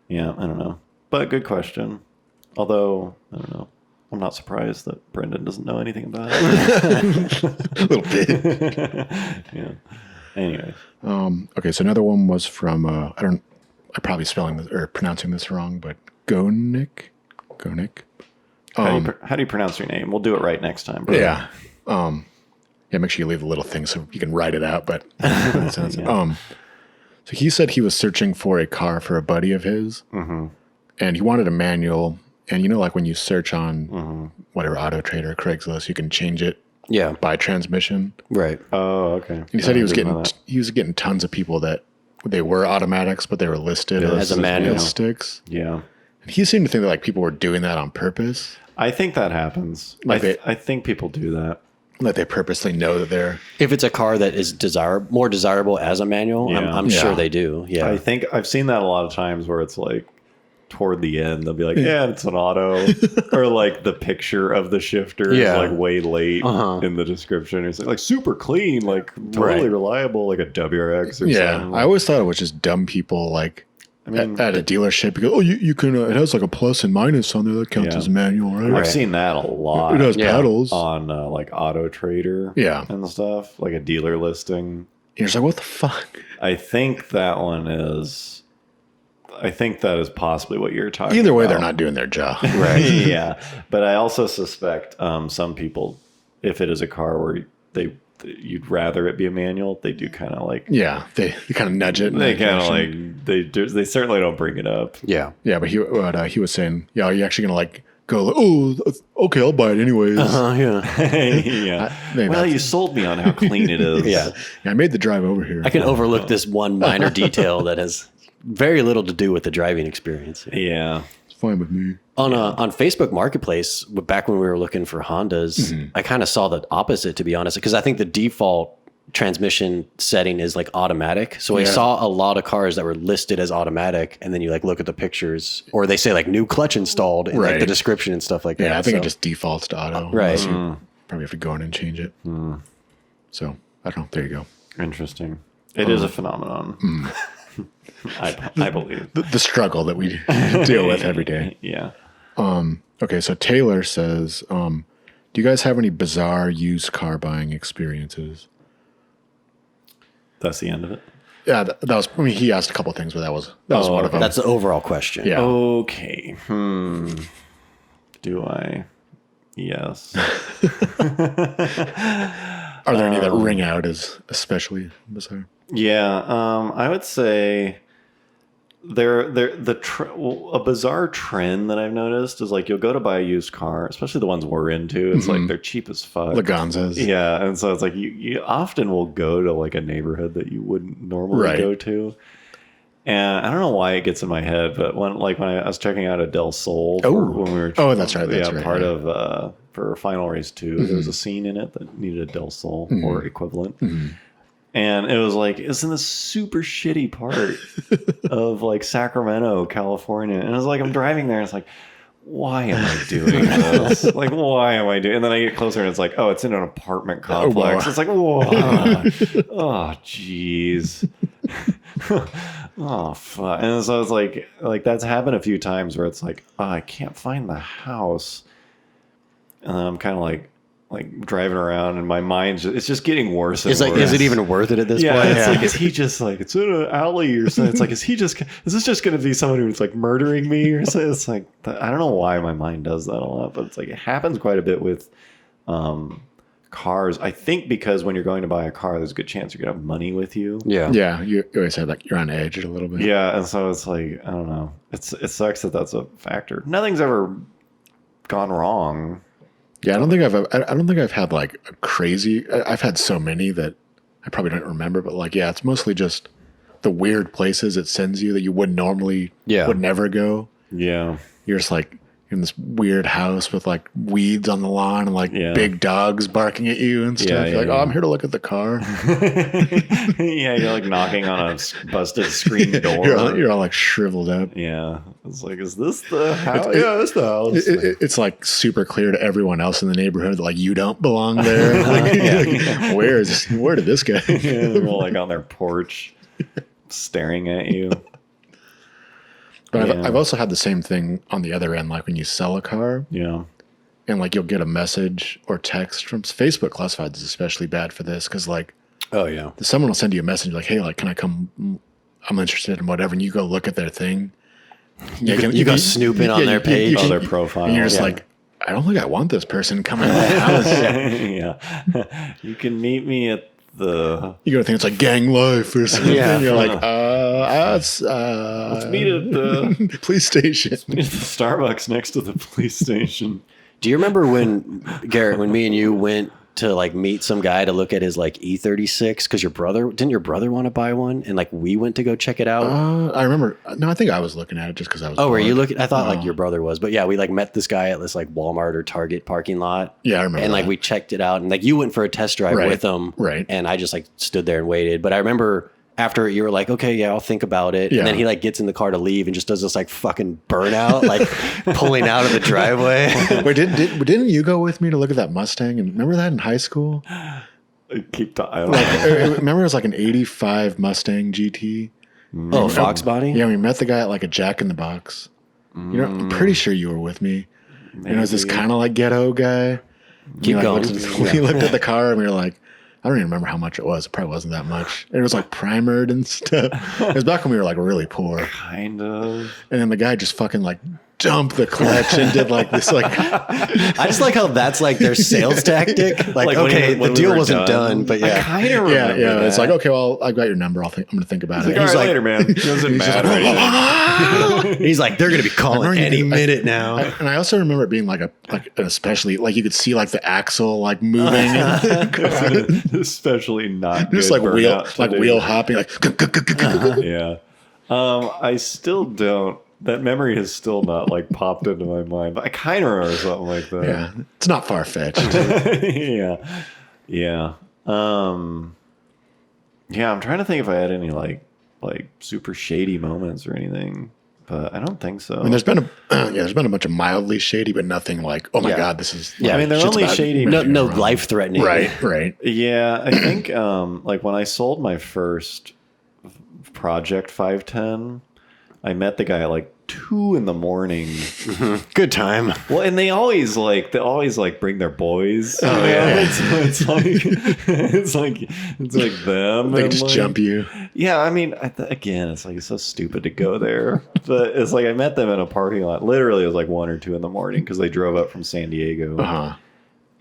S2: I don't know. But good question. Although I don't know. I'm not surprised that Brendan doesn't know anything about it.
S1: A little bit.
S2: Yeah. Anyway.
S1: Okay, so another one was from I'm probably spelling this or pronouncing this wrong, but Gonik.
S2: How do you pronounce your name? We'll do it right next time, bro.
S1: Yeah. Make sure you leave a little thing so you can write it out. But so he said he was searching for a car for a buddy of his, and he wanted a manual. And like when you search on whatever Auto Trader or Craigslist, you can change it.
S3: Yeah.
S1: By transmission.
S3: Right.
S2: Oh, okay.
S1: And he said he was getting tons of people that they were automatics, but they were listed
S3: as a manual
S1: sticks.
S2: Yeah.
S1: And he seemed to think that like people were doing that on purpose.
S2: I think that happens. I think people do that.
S1: Like they purposely know that they're.
S3: If it's a car that is more desirable as a manual, I'm sure they do. Yeah.
S2: I think I've seen that a lot of times where it's like, toward the end they'll be like, it's an auto, or like the picture of the shifter is like way late in the description. It's like super clean, like totally reliable, like a WRX or something.
S1: I always thought it was just dumb people like
S2: I mean,
S1: at a dealership, you go, oh, you can. It has like a plus and minus on there that counts as manual, right?
S2: I've seen that a lot.
S1: It has pedals
S2: on like Auto Trader, and stuff, like a dealer listing.
S1: You're just like, what the fuck?
S2: I think that one is. I think that is possibly what you're talking.
S1: Either way,
S2: about.
S1: they're not doing their job,
S2: right? Yeah, but I also suspect some people, if it is a car where you'd rather it be a manual, they do kind of like
S1: they kind of nudge it.
S2: They kind of like they certainly don't bring it up.
S3: Yeah,
S1: but he was saying, yeah, are you actually gonna like go? Like, oh, okay, I'll buy it anyways.
S2: Yeah. Well, you sold me on how clean it is.
S3: Yeah,
S1: I made the drive over here.
S3: I can overlook this one minor detail that has very little to do with the driving experience.
S2: Yeah.
S1: Fine with me.
S3: On Facebook Marketplace, back when we were looking for Hondas, I kind of saw the opposite, to be honest, because I think the default transmission setting is like automatic. So I saw a lot of cars that were listed as automatic, and then you like look at the pictures, or they say like new clutch installed in like the description and stuff like that.
S1: Yeah, I think it just defaults to auto.
S3: Right.
S1: You probably have to go in and change it. So I don't know. There you go.
S2: Interesting. It is a phenomenon. I believe
S1: The struggle that we deal with every day.
S2: Yeah.
S1: Okay, so Taylor says, do you guys have any bizarre used car buying experiences?
S2: That's the end of it.
S1: Yeah, that was. I mean, he asked a couple things, but that was one of them.
S3: That's the overall question.
S1: Yeah.
S2: Okay. Do I? Yes.
S1: Are there any that ring out as especially bizarre?
S2: Yeah, I would say a bizarre trend that I've noticed is like you'll go to buy a used car, especially the ones we're into. It's like they're cheap as fuck.
S1: Laganzas.
S2: Yeah, and so it's like you often will go to like a neighborhood that you wouldn't normally go to. And I don't know why it gets in my head, but when I was checking out a Del Sol when we were
S1: that's right. That's right.
S2: Part of for Final Race 2, there was a scene in it that needed a Del Sol or equivalent. And it was like, it's in this super shitty part of like Sacramento, California. And I was like, I'm driving there. And it's like, why am I doing this? Like, why am I doing? And then I get closer and it's like, oh, it's in an apartment complex. It's like, whoa. Oh, jeez. Oh, fuck. And so it's like that's happened a few times where it's like, oh, I can't find the house. And I'm kind of like driving around and my mind it's just getting worse and worse.
S3: Is it even worth it at this point?
S2: It's like, is he just like, it's in an alley or something? It's like, is this just going to be someone who's like murdering me or something? It's like, I don't know why my mind does that a lot, but it's like, it happens quite a bit with cars. I think because when you're going to buy a car, there's a good chance you're going to have money with you.
S1: Yeah. Yeah. You always have like, you're on edge a little bit.
S2: Yeah. And so it's like, I don't know. It sucks that that's a factor. Nothing's ever gone wrong.
S1: Yeah, I don't think I've had like a crazy. I've had so many that I probably don't remember, but like, yeah, it's mostly just the weird places it sends you that you would normally would never go.
S2: Yeah,
S1: you're just like in this weird house with like weeds on the lawn and like big dogs barking at you and stuff. You're like, oh, I'm here to look at the car.
S2: Yeah, you're like knocking on a busted screen door.
S1: You're all like shriveled up.
S2: Yeah, it's like, is this the house? It's the house.
S1: It's like super clear to everyone else in the neighborhood that like you don't belong there. Like, where did this guy?
S2: They're all like on their porch, staring at you.
S1: But I've also had the same thing on the other end, like when you sell a car.
S2: Yeah.
S1: And like you'll get a message or text from Facebook Classifieds is especially bad for this because like,
S3: oh yeah,
S1: someone will send you a message like, hey, like, can I come? I'm interested in whatever. And you go look at their thing.
S3: You go snooping on their page,
S2: on their profile.
S1: And you're just like, I don't think I want this person coming to my house.
S2: Yeah. You can meet me at the...
S1: You go to think it's like gang life or something.
S3: Yeah.
S1: You're like,
S2: let's meet at the
S1: police station.
S2: Let's meet at the Starbucks next to the police station.
S3: Do you remember when, Garrett, when me and you went to like meet some guy to look at his like E36 because didn't your brother want to buy one, and like we went to go check it out?
S1: I remember. No, I think I was looking at it just because I was.
S3: Oh, were you looking? I thought like your brother was, but yeah, we like met this guy at this like Walmart or Target parking lot.
S1: Yeah, I remember.
S3: And like we checked it out, and like you went for a test drive with him,
S1: right?
S3: And I just like stood there and waited. But I remember after you were like, okay, yeah, I'll think about it. Yeah. And then he like gets in the car to leave and just does this like fucking burnout, like pulling out of the driveway.
S1: Wait, didn't you go with me to look at that Mustang? And remember that in high school?
S2: Keep talking.
S1: Remember it was like an 85 Mustang GT.
S3: Oh, Fox Body?
S1: Yeah, we met the guy at like a Jack in the Box. I'm pretty sure you were with me. And it was this kind of like ghetto guy.
S3: Keep going.
S1: We looked at the car and we were like, I don't even remember how much it was. It probably wasn't that much. It was like primered and stuff. It was back when we were like really poor.
S2: Kind of.
S1: And then the guy just fucking like dumped the clutch and did like this like.
S3: I just like how that's like their sales tactic. Like
S2: Like,
S3: okay,
S2: when
S3: the
S2: we
S3: deal
S2: were
S3: wasn't done, but
S2: I
S3: yeah.
S2: kind of
S1: Yeah,
S2: remember
S1: yeah.
S2: that.
S1: It's like, okay, well, I've got your number. I'm gonna think about it.
S2: All right,
S3: like-
S2: later, man. It doesn't matter.
S3: He's like, they're gonna be calling
S1: remember
S3: any
S1: you-
S3: minute now.
S1: And I also remember it being like an especially like you could see like the axle like moving,
S2: Especially not
S1: just
S2: good
S1: like
S2: burnout
S1: wheel
S2: today.
S1: hopping like.
S2: Yeah. I still don't. That memory has still not like popped into my mind. But I kind of remember something like that.
S1: Yeah, it's not far fetched.
S2: Yeah. Yeah. Yeah, I'm trying to think if I had any like super shady moments or anything, but I don't think so.
S1: I mean, there's been a bunch of mildly shady, but nothing like, oh my
S3: Yeah.
S1: god, this is.
S3: Yeah,
S2: I mean, they're
S1: shit's
S2: only
S1: about-
S2: shady.
S3: No life threatening.
S1: Right.
S2: Yeah, I think like when I sold my first Project 510, I met the guy at like 2 a.m.
S3: Good time.
S2: Well, and they always bring their boys.
S1: Oh, yeah.
S2: It's like them.
S1: They
S2: and,
S1: just
S2: like-
S1: jump you.
S2: Yeah, I mean, again, it's like it's so stupid to go there, but it's like I met them in a parking lot. Literally, it was like 1 or 2 a.m. because they drove up from San Diego,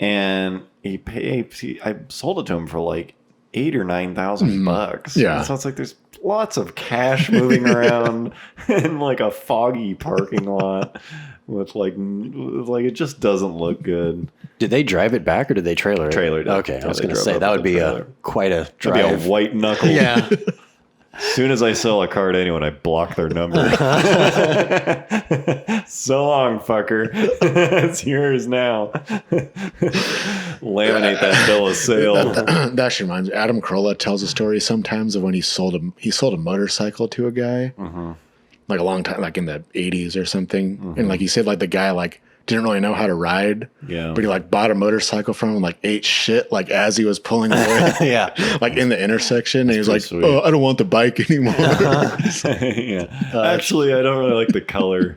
S2: and I sold it to him for like $8,000 or $9,000.
S1: Yeah.
S2: So it's like there's lots of cash moving around in like a foggy parking lot with like it just doesn't look good.
S3: Did they drive it back or did they trailer it?
S2: Trailered it.
S3: Okay,
S2: Yeah,
S3: I was
S2: they
S3: going to
S2: drove
S3: say
S2: up
S3: that
S2: with
S3: would
S2: the
S3: be
S2: trailer.
S3: quite a
S2: That'd be
S3: drive.
S2: a white knuckle.
S3: Yeah.
S2: As soon as I sell a car to anyone, I block their number. So long, fucker. It's yours now. Laminate that bill of sale.
S1: That actually reminds me. Adam Carolla tells a story sometimes of when he sold a motorcycle to a guy, like a long time, like in the 80s or something, and like he said, like the guy like didn't really know how to ride,
S2: Yeah.
S1: but he like bought a motorcycle from him, and, like ate shit like as he was pulling away,
S3: Yeah.
S1: like in the intersection, and he was like,
S2: pretty sweet.
S1: "Oh, I don't want the bike anymore."
S2: Yeah. Actually, I don't really like the color.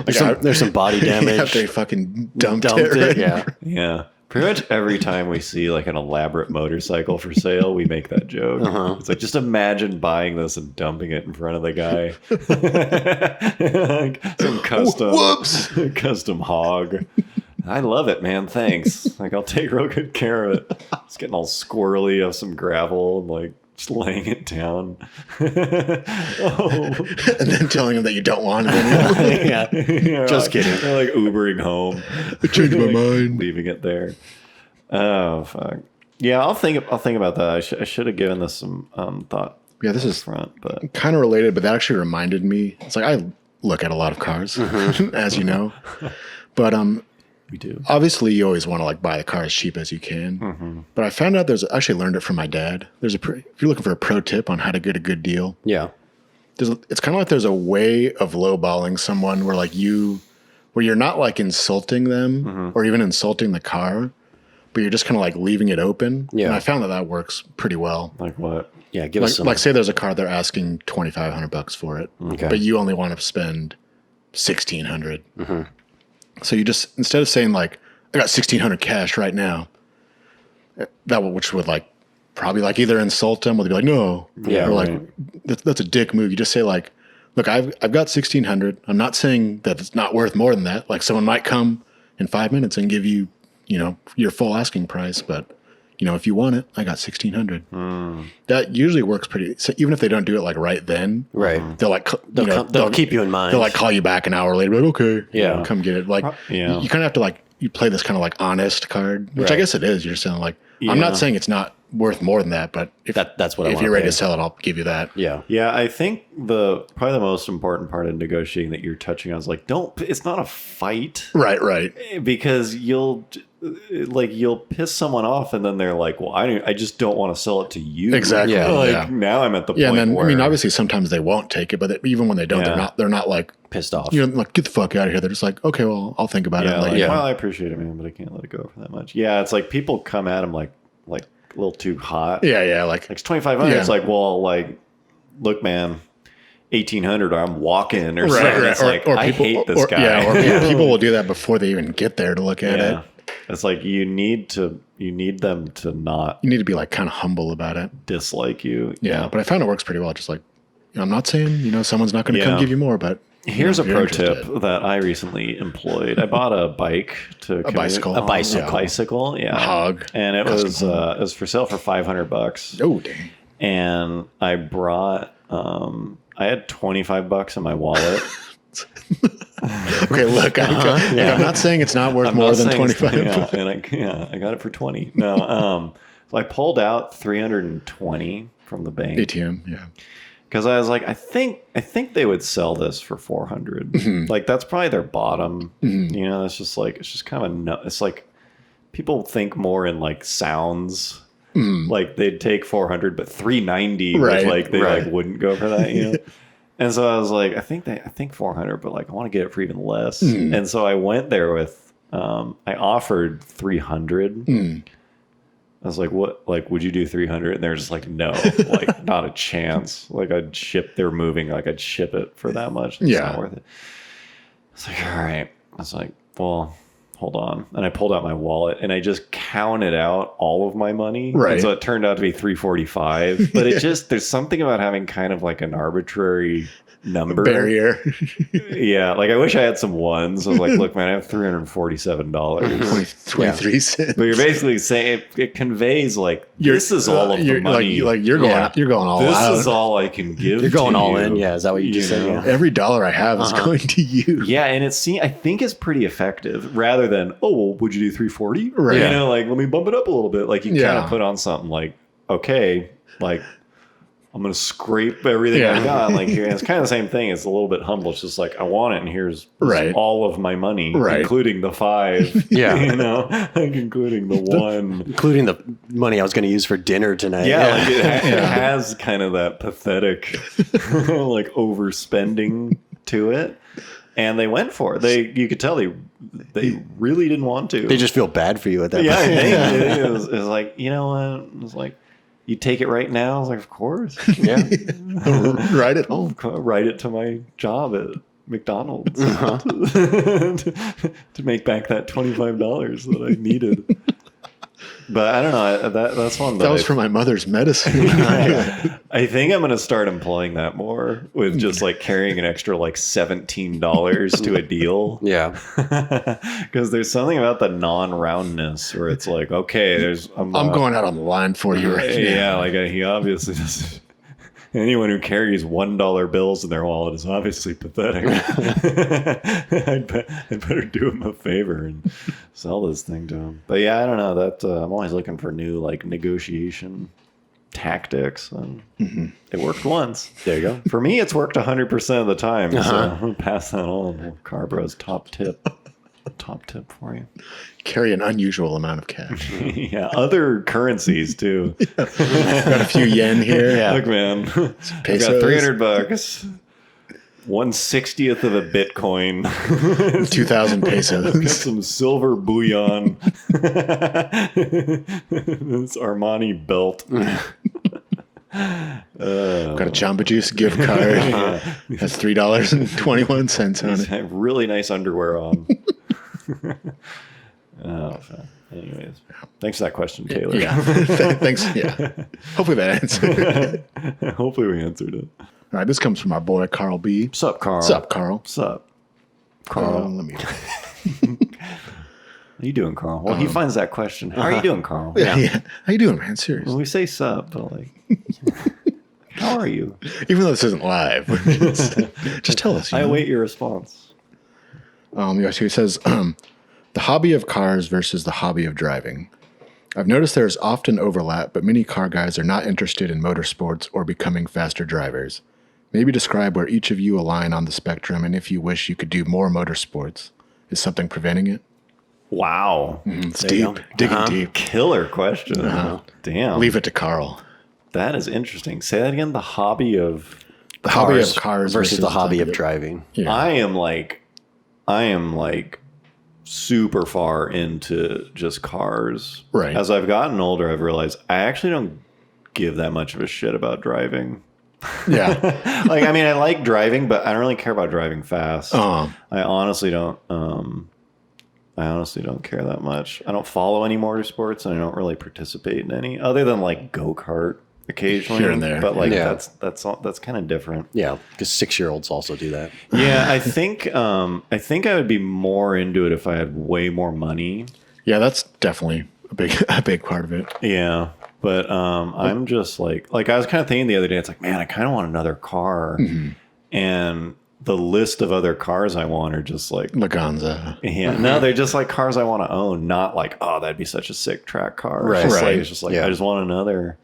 S3: There's some body damage.
S1: After he fucking dumped it.
S3: Dumped it.
S1: right?
S3: Yeah.
S2: Yeah. Pretty much every time we see like an elaborate motorcycle for sale, we make that joke. It's like, just imagine buying this and dumping it in front of the guy. Like some custom hog. I love it, man. Thanks. Like, I'll take real good care of it. It's getting all squirrely of some gravel and like just laying it down.
S1: And then telling him that you don't want it anymore.
S3: Yeah.
S2: Yeah,
S3: Just
S2: like-
S3: kidding.
S2: They're like Ubering home.
S1: I changed my mind.
S2: Leaving it there. Oh fuck. Yeah, I'll think about that. I should have given this some thought.
S1: Yeah, this is
S2: Front, but
S1: kind of related, but that actually reminded me. It's like I look at a lot of cars, as you know, but
S2: we do.
S1: obviously you always want to like buy the car as cheap as you can. But I found out I actually learned it from my dad. If you're looking for a pro tip on how to get a good deal,
S3: Yeah.
S1: it's kind of like there's a way of lowballing someone where you're not like insulting them or even insulting the car, but you're just kind of like leaving it open.
S3: Yeah.
S1: And I found that works pretty well.
S2: Like what?
S3: Yeah. Give us some.
S1: Like say there's a car they're asking $2,500 for it,
S3: Okay.
S1: but you only want to spend $1,600. So you just, instead of saying like, I got $1,600 cash right now, which would like probably like either insult them or they'd be like, no,
S3: Yeah,
S1: or like
S2: right.
S1: that's a dick move. You just say like, look, I've got $1,600. I'm not saying that it's not worth more than that. Like someone might come in 5 minutes and give you, your full asking price, but if you want it, I got $1,600. That usually works pretty. So even if they don't do it like right then,
S3: Right.
S1: they'll like
S3: They'll keep you in mind.
S1: They'll like call you back an hour later, like, okay,
S3: Yeah.
S1: come get it. Like,
S2: Yeah.
S1: you kind of have to like you play this kind of like honest card, which I
S3: Right.
S1: guess it is. You're saying like, I'm
S2: Yeah.
S1: not saying it's not worth more than that, but if
S3: That's what I
S1: if
S3: wanna
S1: you're ready
S3: pay.
S1: to sell it, I'll give you that.
S3: Yeah.
S2: Yeah, I think probably the most important part of negotiating that you're touching on is like, it's not a fight,
S1: Right.
S2: because you'll piss someone off and then they're like, well, I just don't want to sell it to you.
S1: Exactly.
S3: Yeah.
S2: Like,
S1: Yeah.
S2: now I'm at the
S1: Yeah,
S2: point
S1: and then
S2: where
S1: I mean, obviously, sometimes they won't take it, but even when they don't,
S2: Yeah.
S1: they're not like
S3: Pissed off.
S1: like get the fuck out of here. They're just like, okay, well, I'll think about it.
S2: yeah,
S1: And let
S2: like,
S1: you know.
S2: well, I appreciate it, man, but I can't let it go for that much. Yeah, it's like people come at them like a little too hot.
S1: Yeah, like
S2: Like it's 2,500.
S1: Yeah.
S2: It's like, well, like look, man, 1800, I'm walking or something.
S1: Right.
S2: It's like, I hate this guy.
S1: Or people will do that before they even get there to look at it.
S2: It's like you need them to not
S1: You need to be like kind of humble about it.
S2: dislike you.
S1: Yeah, but I found it works pretty well. Just like, I'm not saying, someone's not going to come give you more, but
S2: here's a
S1: if you're
S2: pro
S1: interested.
S2: tip that I recently employed. I bought a bike to
S1: A bicycle.
S3: A bicycle.
S2: A bicycle, yeah.
S1: Hog.
S2: And it was for sale for $500.
S1: Oh, dang.
S2: And I brought I had $25 in my wallet.
S1: Okay, look, I'm not saying it's not worth more than 25.
S2: I got it for 20. No, so I pulled out 320 from the bank.
S1: ATM, yeah.
S2: Because I was like, I think they would sell this for 400.
S1: Mm-hmm.
S2: Like that's probably their bottom. It's just kind of it's like people think more in like sounds. Like they'd take 400, but 390,
S1: Right,
S2: they wouldn't go for that, And so I was like, I think 400, but like I want to get it for even less. And so I went there with, I offered 300. I was like, what, like, would you do 300? And they're just like, no, like not a chance. Like they're moving, like I'd ship it for that much. It's not worth it. It's like, all right. I was like, well, hold on. And I pulled out my wallet and I just counted out all of my money.
S1: Right.
S2: And so it turned out to be 345. But it just, there's something about having kind of like an arbitrary number.
S1: Barrier.
S2: Yeah. Like I wish I had some ones. I was like, look, man, I have $347.
S1: 23 cents.
S2: But you're basically saying it conveys like, this is all of the money.
S1: You're going all
S2: this
S1: out.
S2: is all I can give.
S3: You're going
S2: to
S3: all
S2: you,
S3: in. Yeah. Is that what you just said? Yeah.
S1: Every dollar I have is going to you.
S2: Yeah, and I think it's pretty effective rather than, oh, well, would you do 340?
S1: Right.
S2: Like, let me bump it up a little bit. Like, you kind of put on something like, okay, like, I'm going to scrape everything I got. Like, here, it's kind of the same thing. It's a little bit humble. It's just like, I want it, and here's all of my money, including the 5.
S3: Yeah.
S2: Like, including the 1.
S3: Including the money I was going to use for dinner tonight.
S2: Yeah, like it has kind of that pathetic, like, overspending to it. And they went for it. You could tell they really didn't want to.
S3: They just feel bad for you at that point.
S2: Yeah, it was like, you know what? It was like, you take it right now? I was like, of course.
S3: Yeah.
S1: Right at home.
S2: Write it to my job at McDonald's to make back that $25 that I needed. But I don't know. That's one
S1: that was for my mother's medicine.
S2: I think I'm going to start employing that more with just like carrying an extra like $17 to a deal.
S3: Yeah.
S2: Because there's something about the non-roundness where it's like, okay, I'm
S1: going out on the line for you right now.
S2: Yeah, like he obviously doesn't. Anyone who carries $1 bills in their wallet is obviously pathetic. I'd better do him a favor and sell this thing to him. But yeah, I don't know. That I'm always looking for new like negotiation tactics, and it worked once.
S3: There you go.
S2: For me, it's worked 100% of the time. So I'm gonna pass that on. Carbro's top tip for you.
S1: Carry an unusual amount of cash.
S2: Yeah, other currencies too.
S1: Got a few yen here.
S2: Yeah. Look, man, I've got $300, 1/60th of a Bitcoin,
S1: 2,000
S2: got
S1: pesos.
S2: some silver bullion, this Armani belt.
S1: Got a Jamba Juice gift card. Has $3.21 on it.
S2: Really nice underwear on. Anyways, thanks for that question, Taylor.
S1: Yeah. Thanks. Yeah. Hopefully that answered.
S2: Hopefully we answered it.
S1: All right. This comes from our boy, Carl B.
S2: What's up, Carl?
S1: What's up, Carl?
S2: What's up, Carl?
S1: Let me.
S2: How you doing, Carl? Well, he finds that question. How are you doing, Carl?
S1: Yeah. How you doing, man? Seriously.
S2: Well, we say sup, but like, how are you?
S1: Even though this isn't live, just tell us.
S2: I await your response.
S1: He says, the hobby of cars versus the hobby of driving. I've noticed there is often overlap, but many car guys are not interested in motorsports or becoming faster drivers. Maybe describe where each of you align on the spectrum, and if you wish you could do more motorsports. Is something preventing it?
S2: Wow.
S1: It's deep. Digging deep.
S2: Killer question. Damn.
S1: Leave it to Carl.
S2: That is interesting. Say that again. The hobby of
S1: Hobby of cars
S3: versus the hobby of driving.
S1: Yeah.
S2: I am like super far into just cars.
S1: Right.
S2: As I've gotten older, I've realized I actually don't give that much of a shit about driving.
S1: Yeah.
S2: Like, I mean, I like driving, but I don't really care about driving fast.
S1: Uh-huh.
S2: I honestly don't. I honestly don't care that much. I don't follow any motorsports, and I don't really participate in any other than like go-kart occasionally
S1: Here and there.
S2: But like
S3: Yeah.
S2: that's kind of different.
S3: Yeah, because 6-year-olds also do that.
S2: Yeah, I think I would be more into it if I had way more money.
S1: Yeah, that's definitely a big part of it.
S2: Yeah, but I'm just like I was kind of thinking the other day. It's like, man, I kind of want another car, and the list of other cars I want are just like,
S1: Laganza.
S2: yeah, no, they're just like cars I want to own, not like, oh, that'd be such a sick track car.
S3: Right.
S2: It's just like
S3: Yeah.
S2: I just want another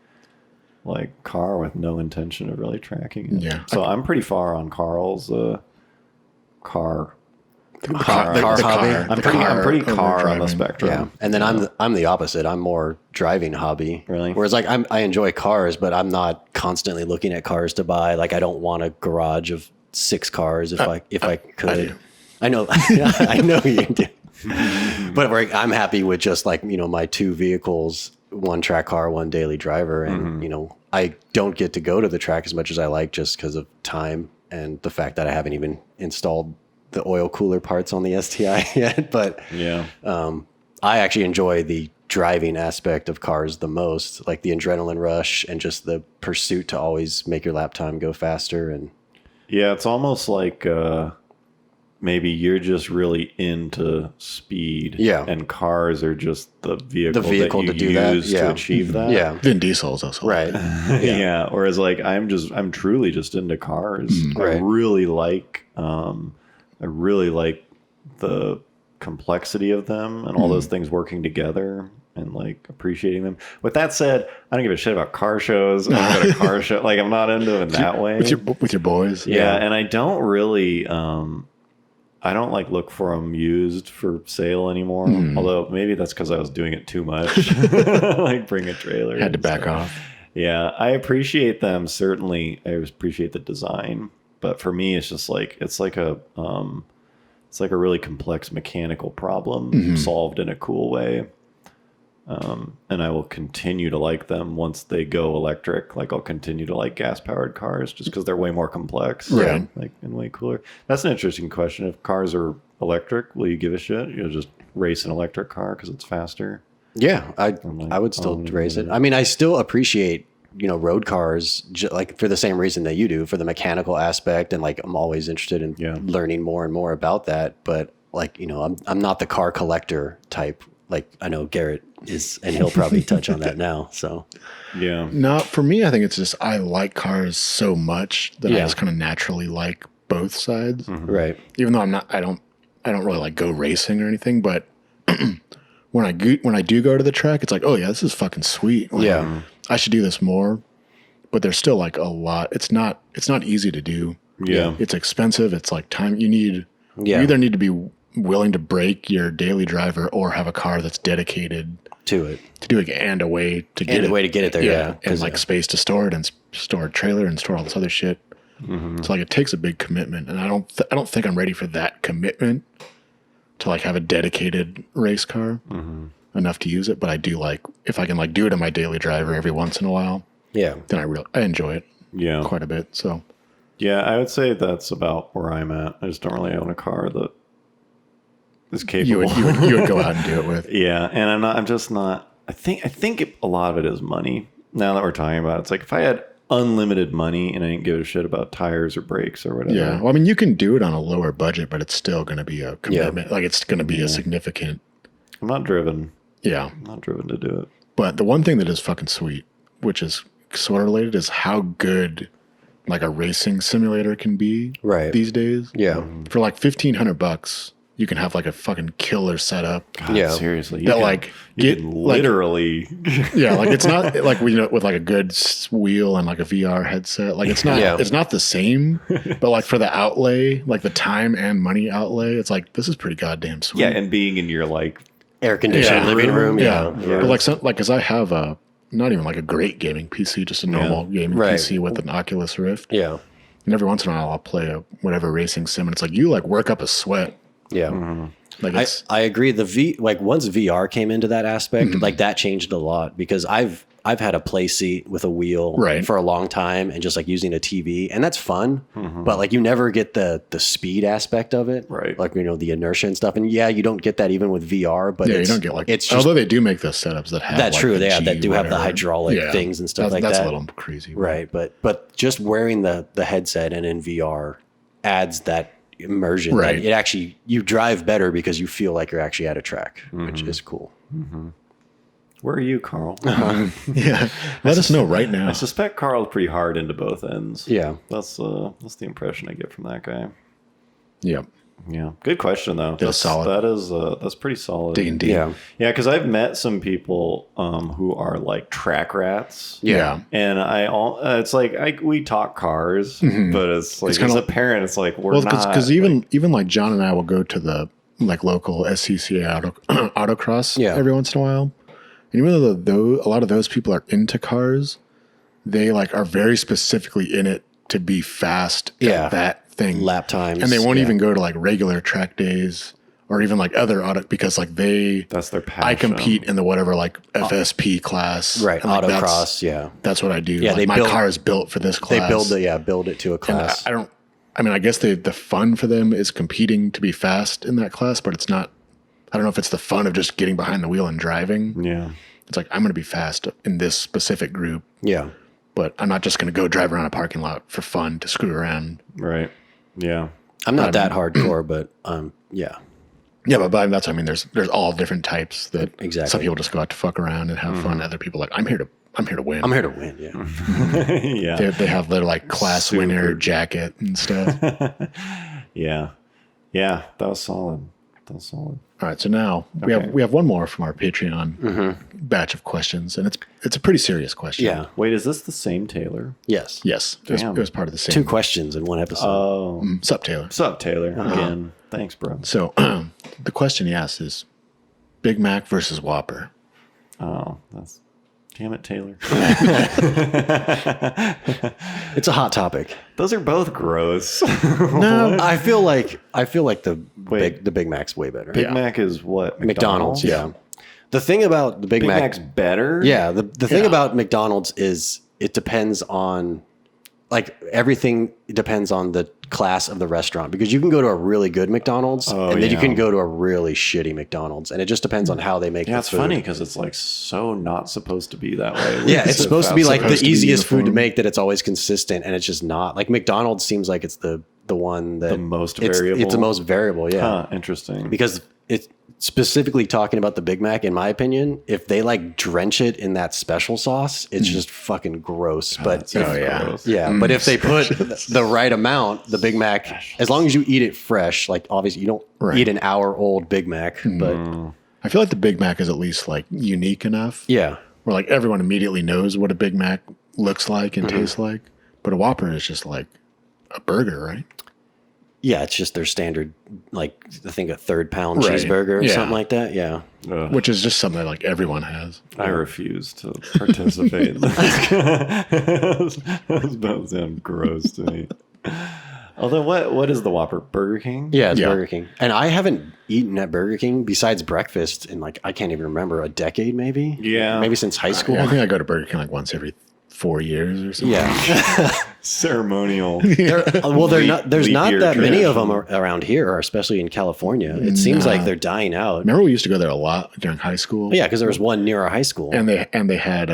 S2: like car with no intention of really tracking it.
S1: Yeah.
S2: So I'm pretty far on Carl's car.
S1: The
S3: car hobby?
S2: I'm pretty car on the
S1: overdriving.
S2: spectrum.
S3: Yeah, and then I'm the opposite. I'm more driving hobby.
S2: Really?
S3: Whereas like I enjoy cars, but I'm not constantly looking at cars to buy. Like I don't want a garage of 6 cars if I could.
S1: do.
S3: I know I know you do. But like, I'm happy with just like, my 2 vehicles, 1 track car, 1 daily driver, and I don't get to go to the track as much as I like just because of time and the fact that I haven't even installed the oil cooler parts on the STI yet. But
S2: Yeah.
S3: I actually enjoy the driving aspect of cars the most, like the adrenaline rush and just the pursuit to always make your lap time go faster. And
S2: Yeah, it's almost like maybe you're just really into speed.
S3: Yeah.
S2: And cars are just the vehicle,
S3: vehicle
S2: that
S3: to
S2: you
S3: do that,
S2: use
S3: yeah.
S2: to achieve that.
S3: yeah,
S1: Vin Diesel is also
S3: right.
S2: Yeah. Whereas like I'm truly just into cars.
S3: Right.
S2: I really like the complexity of them and all those things working together and like appreciating them. With that said, I don't give a shit about car shows. I don't go to car show. Like I'm not into it in that way.
S1: with your boys.
S2: Yeah, and I don't really, I don't like look for them used for sale anymore. Although maybe that's because I was doing it too much, like bring a trailer.
S1: Had to
S2: and
S1: back
S2: stuff.
S1: off.
S2: Yeah, I appreciate them. Certainly, I appreciate the design, but for me, it's just like it's like a really complex mechanical problem solved in a cool way. And I will continue to like them once they go electric. Like I'll continue to like gas powered cars just because they're way more complex,
S1: Right.
S2: Like and way cooler. That's an interesting question. If cars are electric, will you give a shit? You'll just race an electric car because it's faster.
S3: Yeah,
S2: like,
S3: I would still raise it. I mean, I still appreciate, road cars, like for the same reason that you do, for the mechanical aspect. And like, I'm always interested in learning more and more about that. But like, I'm not the car collector type. Like I know Garrett is, and he'll probably touch on that now. So
S2: Yeah.
S1: No, for me, I think it's just I like cars so much that I
S3: Yeah.
S1: just kind of naturally like both sides.
S3: right.
S1: Even though I don't really like go racing or anything, but when I do go to the track, it's like, oh yeah, this is fucking sweet. Like,
S3: Yeah.
S1: I should do this more. But there's still like a lot. It's not easy to do.
S2: Yeah.
S1: It's expensive. It's like time. You
S3: Yeah.
S1: either need to be willing to break your daily driver or have a car that's dedicated
S3: To it.
S1: to do it and a way to get
S3: And
S1: it.
S3: a way to get it there. Yeah.
S1: and like space to store it and store a trailer and store all this other shit. So like it takes a big commitment, and I don't think I'm ready for that commitment to like have a dedicated race car enough to use it. But I do like if I can like do it in my daily driver every once in a while,
S3: Yeah.
S1: then I enjoy it
S2: Yeah.
S1: quite a bit. So
S2: Yeah, I would say that's about where I'm at. I just don't really own a car that is capable.
S1: you would go out and do it with.
S2: Yeah, and I'm just not. I think a lot of it is money. Now that we're talking about it, it's like if I had unlimited money and I didn't give a shit about tires or brakes or whatever.
S1: Yeah. Well, I mean, you can do it on a lower budget, but it's still going to be a commitment. Like it's going to be a significant.
S2: I'm not driven.
S1: Yeah.
S2: I'm not driven to do it.
S1: But the one thing that is fucking sweet, which is sort of related, is how good like a racing simulator can be
S3: Right.
S1: these days.
S3: Yeah.
S1: For like $1,500, you can have like a fucking killer setup.
S2: God,
S3: Yeah.
S2: seriously.
S1: That, like,
S2: you
S1: get,
S2: can
S1: like-
S2: literally.
S1: Yeah, like it's not like with like a good wheel and like a VR headset. Like it's not
S3: Yeah.
S1: it's not the same, but like for the outlay, like the time and money outlay, it's like this is pretty goddamn sweet.
S2: Yeah, and being in your like.
S3: Air conditioned living room.
S1: Yeah.
S3: Yeah.
S1: But like cuz I have a not even like a great gaming PC, just a normal gaming
S3: Right.
S1: PC with an Oculus Rift.
S3: Yeah.
S1: And every once in a while I'll play a whatever racing sim and it's like you like work up a sweat.
S3: Yeah.
S1: Like
S3: I,
S1: it's
S3: I agree. Once VR came into that aspect, like that changed a lot because I've I've had a play seat with a wheel
S1: Right.
S3: for a long time and just like using a TV, and that's fun. But like you never get the speed aspect of it,
S2: Right.
S3: Like the inertia and stuff. And yeah, you don't get that even with VR. But
S1: Yeah, you don't get like.
S3: it's just
S1: Although they do make those setups that have.
S3: that's
S1: like,
S3: true.
S1: the
S3: That
S1: G
S3: do have the
S1: whatever.
S3: hydraulic
S1: Yeah.
S3: things and stuff like
S1: that's
S3: that.
S1: a little crazy,
S3: Right, but just wearing the headset and in VR adds that immersion.
S1: Right.
S3: That it actually you drive better because you feel like you're actually at a track, which is cool.
S2: Where are you, Carl?
S1: Yeah, let us know right now.
S2: I suspect Carl's pretty hard into both ends.
S3: Yeah.
S2: That's the impression I get from that guy.
S1: Yep,
S2: Yeah, good question though.
S1: That's solid.
S2: That's pretty solid.
S1: digging deep.
S3: Yeah.
S2: Yeah, because I've met some people who are like track rats.
S1: Yeah.
S2: And it's like we talk cars, but it's like
S1: kinda
S2: as a
S1: like-
S2: parent, it's like we're
S1: Well,
S2: not.
S1: because even like John and I will go to the like local SCCA autocross
S3: Yeah.
S1: every once in a while, and even though a lot of those people are into cars, they like are very specifically in it to be fast
S3: Yeah.
S1: at that thing,
S3: Lap times.
S1: and they won't
S3: yeah.
S1: even go to like regular track days or even like other auto because like
S2: that's their passion.
S1: I compete in the whatever like FSP class,
S3: Right,
S1: and, like,
S3: autocross, yeah.
S1: That's what I do.
S3: Yeah,
S1: like,
S3: they
S1: my
S3: build-
S1: car is built for this class.
S3: They build it to a
S1: And
S3: class.
S1: I mean, I guess the fun for them is competing to be fast in that class, but it's not. I don't know if it's the fun of just getting behind the wheel and driving.
S2: Yeah.
S1: It's like I'm going to be fast in this specific group,
S3: yeah.
S1: but I'm not just going to go drive around a parking lot for fun to screw around.
S2: Right. Yeah.
S3: I'm not that hardcore, but yeah.
S1: Yeah, but that's what I mean. There's all different types that
S3: Exactly.
S1: some people just go out to fuck around and have fun. Other people like I'm here to win.
S3: I'm here to win, yeah.
S2: Yeah.
S1: They have their like class winner
S2: Super.
S1: jacket and stuff.
S2: Yeah. Yeah. That was solid.
S1: All right, so now
S2: Okay.
S1: we have one more from our Patreon batch of questions, and it's a pretty serious question.
S3: Yeah.
S2: Wait, is this the same Taylor?
S3: Yes.
S1: Yes,
S2: Damn.
S1: it was part of the same.
S3: 2 questions in one episode.
S2: Oh.
S1: Sup, Taylor.
S2: What's up, Taylor? Again. Thanks, bro.
S1: So the question he asked is Big Mac versus Whopper.
S2: Oh, that's damn it, Taylor.
S3: It's a hot topic.
S2: Those are both gross.
S1: No,
S3: I feel like the
S2: Wait.
S3: Big Mac's way better.
S2: Big Mac is what?
S3: McDonald's, yeah. The thing about the Big
S2: Big
S3: Mac,
S2: Mac's better?
S3: yeah, the thing
S1: Yeah.
S3: about McDonald's is it depends on like everything depends on the class of the restaurant because you can go to a really good McDonald's and then you
S2: yeah.
S3: can go to a really shitty McDonald's and it just depends on how they make
S2: Yeah,
S3: the
S2: it's
S3: food.
S2: funny because it's like so not supposed to be that way.
S3: Yeah, it's supposed to be like the
S1: supposed to be
S3: easiest food to
S1: uniform.
S3: make that it's always consistent and it's just not. Like McDonald's seems like it's the one that
S2: The most
S3: it's
S2: variable?
S3: the most variable, yeah.
S2: Huh, interesting.
S3: Because it's specifically talking about the Big Mac, in my opinion, if they like drench it in that special sauce, it's just fucking gross. But
S2: That's
S3: if,
S1: yeah.
S2: gross.
S3: yeah, but if they put the right amount, the Big Mac, as long as you eat it fresh, like obviously you don't
S1: Right.
S3: eat an hour old Big Mac, but
S1: I feel like the Big Mac is at least like unique enough
S3: yeah,
S1: where like everyone immediately knows what a Big Mac looks like and tastes like. But a Whopper is just like a burger, right?
S3: yeah, it's just their standard, like I think a 3rd pound
S1: Right.
S3: cheeseburger or
S1: Yeah.
S3: something like that. Yeah.
S2: Ugh,
S1: Which is just something that like everyone has.
S2: I refuse to participate in this. That sounds gross to me. Although, what is the Whopper? Burger King?
S3: Yeah, it's
S1: Yeah.
S3: Burger King. And I haven't eaten at Burger King besides breakfast in like, I can't even remember, a decade maybe?
S2: Yeah.
S3: Maybe since high school.
S1: Yeah, I think I go to Burger King like once every 4 years or something.
S3: Yeah.
S2: Ceremonial.
S3: There's
S2: Leap
S3: not
S2: year
S3: that many of
S2: tradition.
S3: them around here, or especially in California. It seems like they're dying out.
S1: Remember we used to go there a lot during high school?
S3: Yeah, because there was one near our high school.
S1: And they had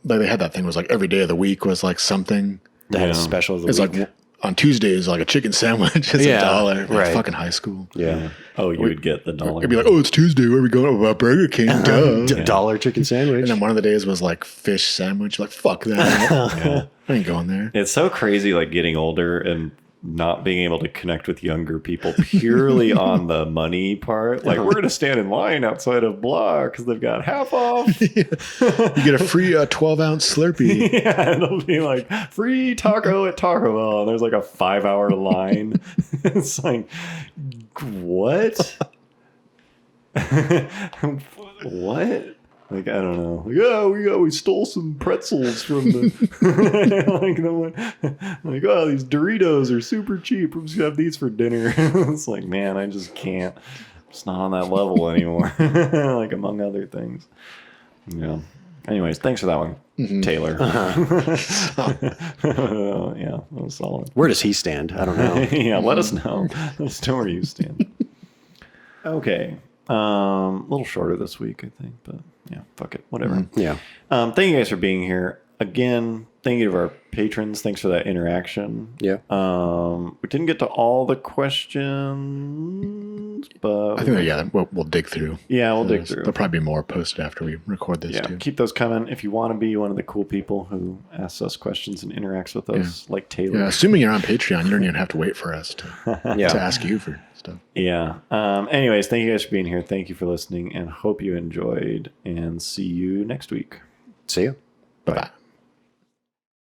S1: like they had that thing was like every day of the week was like something.
S3: They had a
S2: Yeah.
S3: special of the
S1: It's
S3: week.
S1: like on Tuesdays like a chicken sandwich is
S3: Yeah,
S1: $1. Like,
S3: right.
S1: fucking high school.
S3: yeah.
S2: Oh, you would get the dollar.
S1: It'd be like, oh, it's Tuesday. Where are we going? About Burger King. Duh.
S3: Dollar chicken sandwich.
S1: And then one of the days was like fish sandwich. Like, fuck that. I ain't going there.
S2: It's so crazy, like getting older and not being able to connect with younger people purely on the money part. Like, we're going to stand in line outside of blah because they've got half off.
S1: You get a free 12-ounce Slurpee.
S2: Yeah, it'll be like free taco at Taco Bell. And there's like a 5-hour line. It's like, what? What? Like, I don't know. Like, oh, we stole some pretzels from the like, oh, these Doritos are super cheap. We're just gonna have these for dinner. It's like, man, I just can't. I'm just not on that level anymore. Like, among other things. Yeah. Anyways, thanks for that one, Taylor. Yeah, that was solid.
S3: Where does he stand? I don't know.
S2: Yeah, let us know. Let us know where you stand. Okay. A little shorter this week, I think, but yeah, fuck it. Whatever.
S3: Yeah.
S2: Thank you guys for being here. Again, thank you to our patrons. Thanks for that interaction.
S3: Yeah.
S2: We didn't get to all the questions, but
S1: I think we'll dig through.
S2: Yeah, we'll dig through.
S1: There'll probably be more posted after we record this too.
S2: Keep those coming. If you want to be one of the cool people who asks us questions and interacts with us, like Taylor.
S1: Yeah, assuming you're on Patreon, you don't even have to wait for us to ask you for stuff.
S2: Yeah. Anyways, thank you guys for being here. Thank you for listening, and hope you enjoyed. And see you next week.
S3: See you.
S1: Bye.